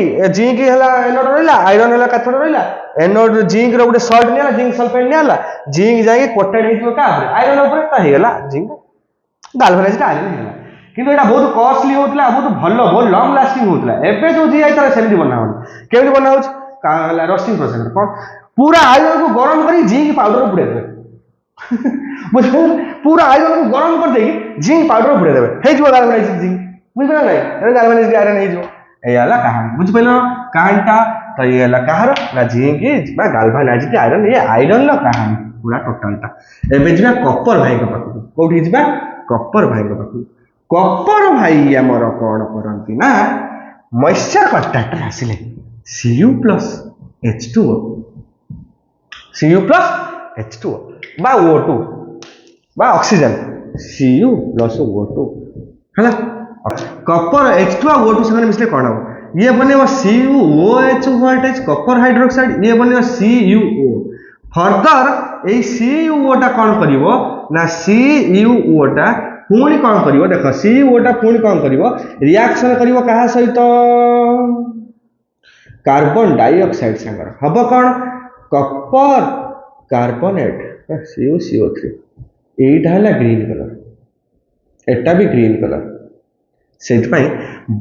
एनोड रहा आयरन है कैथोड रहा एनोड जिंक रोटे सल्ट निला जिंक सल्फेट निला जिंक जाए कोटेड होता आयरन होगा जिंक गाल्वानाइज्ड आयरन है किंतु एटा बहुत कॉस्टली होता बहुत भल बहुत लंग लास्टिंग होता एवं जो जी आई सेमती बना केमी बना हो रोस्टिंग प्रोसेस कौन पूरा आयरन को गरम कर जिंक पाउडर बुड़े देवे बुझे पूरा आयरन को गरम कर देगी जिंक पाउडर बुड़े देवे हो गाल्वानाइज्ड जिंक बुझे ना गाल्वानाइज्ड आयरन हो कहानी बुझिपाल कहानीटा तो ये कहार ना जिंक गाल्वानाइज्ड आयरन ये आयरन कहानी पूरा टोटालटा एबे जिबा कपर भाई के पाखु कोठी जिबा कपर भाई के पाखु कपर भाई हमर कोन करंती ना मॉइस्चर कंटैक्ट आसिले Cu+H2O Cu+H2O बा O2 बा ऑक्सीजन Cu+O2 है कपर H2 और O2 संगे मिसले कौन हम ये बने CuOH व्हाट कपर हाइड्रोक्साइड ये बने CuO फर्दर ए CuO टा कौन करिवो ना CuO टा पुणी कौन करिवो देखो CuO टा पुणी कौन करिवो रिएक्शन करिवो कहा सहित कार्बन डाइऑक्साइड संगर हबो कौन कपर कार्बोनेट CuCO3 एटा है ग्रीन कलर एटा भी ग्रीन कलर से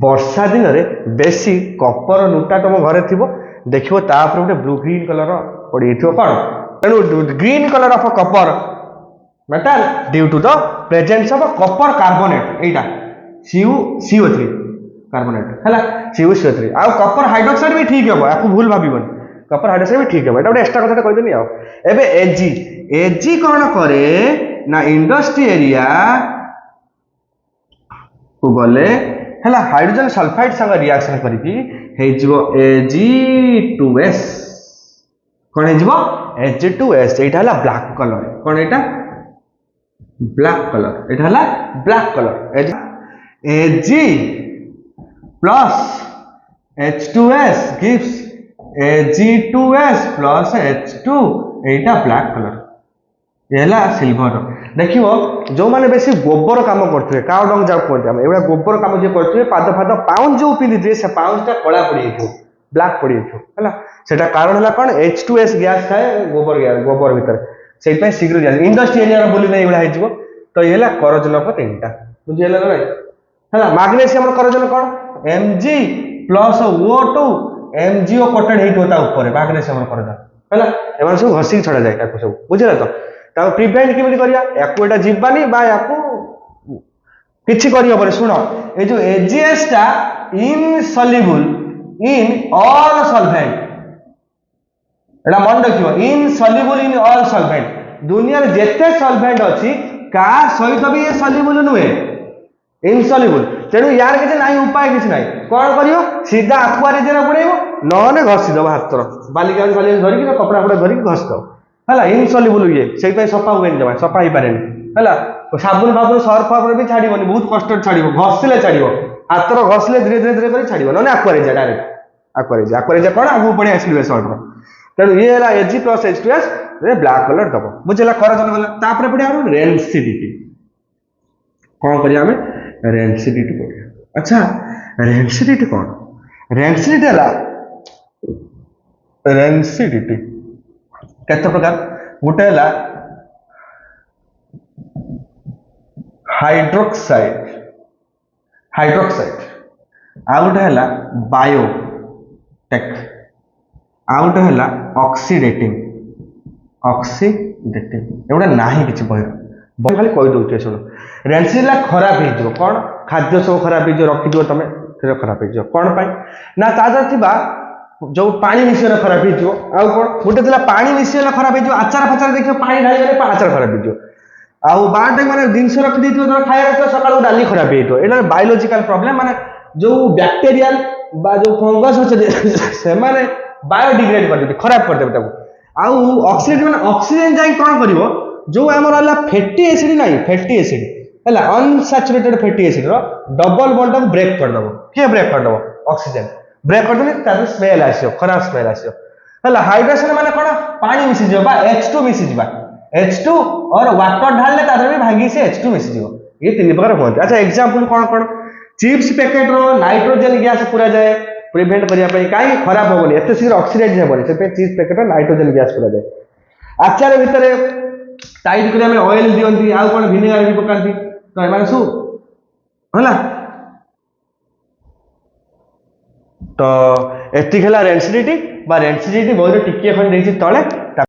वर्षा दिन में बेसी कपर नूटा तुम घरे थी देखो गोटे ब्लू ग्रीन कलर पड़ी कौन तेणु green colour of copper metal due to the presence of copper carbonate एटा CO3 कार्बोनेट है CuCO3 आ कपर हाइड्रोक्साइड भी ठीक है आपको भूल भावन कपर हाइड्रोक्साइड भी ठीक है गोटे एक्स्ट्रा कथा कहदेनी आबे एजी कौन करे ना इंडस्ट्री एरिया को गले है हाइड्रोजन सल्फाइड संग रिएक्शन करके Ag2S कौन हो Ag2S यहाँ है ब्लैक कलर कौन यहाँ ब्लैक कलर यहाँ है black colour Ag plus H2S gives Ag2S plus H2 यहाँ ब्लैक कलर ये सिल्वर देखो जो मैंने बेसी गोबर कम करते काउ डंग जाऊ कहते हैं ये गोबर कम जो करते पाद फाद पाउंज जो पिंधि से पाउंजटा कला पड़ी ब्लैक पड़ी है सेटा कारण है कौन H2S गैस थाए गोबर भितर से शीघ्र जाए इंडस्ट्री एरिया बोली ना ये तो ये करजनक तीनटा बुझीगला ना है मैग्नेशियम करजनक कौन Mg+O2 MgO कोटेड होता ऊपर मैग्नेशियम करजन है एम सब घसिक छड़ा जाए सब बुझे तो प्रिभेन्ट केमी करा जीवानी किसी कर शुण ये जो AgS टा इनसल्युबल इन ऑल सॉल्वेंट एटा मन रखियो इनसल्युबल इन ऑल सॉल्वेंट दुनिया जेते सॉल्वेंट अछि का सहित भी ये सल्युबल नुहे इनसल्युबल तेणु यार किसी ना उपाय किसी ना कौन कर सीधा आकुआ रेजर बुड़ेब ना घसीदब हाथ बालिका धरिक कपड़ा फपड़ा धरिक घसीदब है इनसल्युबल ये से सफा हुए जमा सफा हो पारे है साबुन फाबुन सर्फ फाफ भी छाड़बनी बहुत कष्ट छाड़ घसिले छाड़ हाथ घसिले धीरे धीरे धीरे कर छाड़ ना आकुआ रेजा डायरेक्ट आकुआ रेजा कौन आगू पड़े आसलु सल्टर तेणु ये है Ag + H2S ब्लैक कलर दब बुझेगा खरा गला पड़े रेनसिडिटी कौन करिया रेनसिडिटी पढ़िया अच्छा रेनसिडिटी कौन रेनसिडिटी है रेनसिडिटी केते प्रकार गोटे है हाइड्रोक्साइड आ गोटे है बायोटेक आ गोटे है ऑक्सीडेटिंग एगुड़ा ना कि बही खाली कही दौचे शुण रेनसिडिटी खराब हो कौन खाद्य सब खराब हो रखिद तुम खराब हो कौन ना तादर जो पानी मिश्रण खराब हो कौन गोटे पानी मिश्रण खराब हो आचार फाचार देखिए पानी ढाई आचार खराब हो आउ बारटे मैंने जिनस रखी खाया सकाल डाली खराब हो यहाँ बायोलोजिकल प्रॉब्लम माने जो बैक्टेरियल जो फंगस अच्छे से बायोडिग्रेड करदे खराब करदे आउ ऑक्सीडेट माने ऑक्सीजन जाई कौन करिवो जो आमर है फैटी एसिड ना फैटी एसिड है unsaturated fatty acid double bond break करदब किए ब्रेक करदब ऑक्सीजन ब्रेक करदे स्मेल आसो खराब स्मेल आसो है हाइड्रेशन माने कौन पानी मिसीज H2 मिसीज H2 और वाटर ढाले तादर भी भांगी से H2 मिसीज ये तीन प्रकार होते अच्छा एग्जांपल कौन कौन चिप्स पैकेट रो नाइट्रोजन गैस पूरा जाए प्रिवेंट करने कहीं खराब होनी एत शीघ्र ऑक्सीडाइज हेनी से चिप्स पैकेट नाइट्रोजन गैस पूरा जाए आचार भितर टाइट कर ऑयल दिखती आउ कौन भिनेगार भी पकाती तो एम सब है तो एतिक है रेनसिडिटी बहुत टिके खंड तले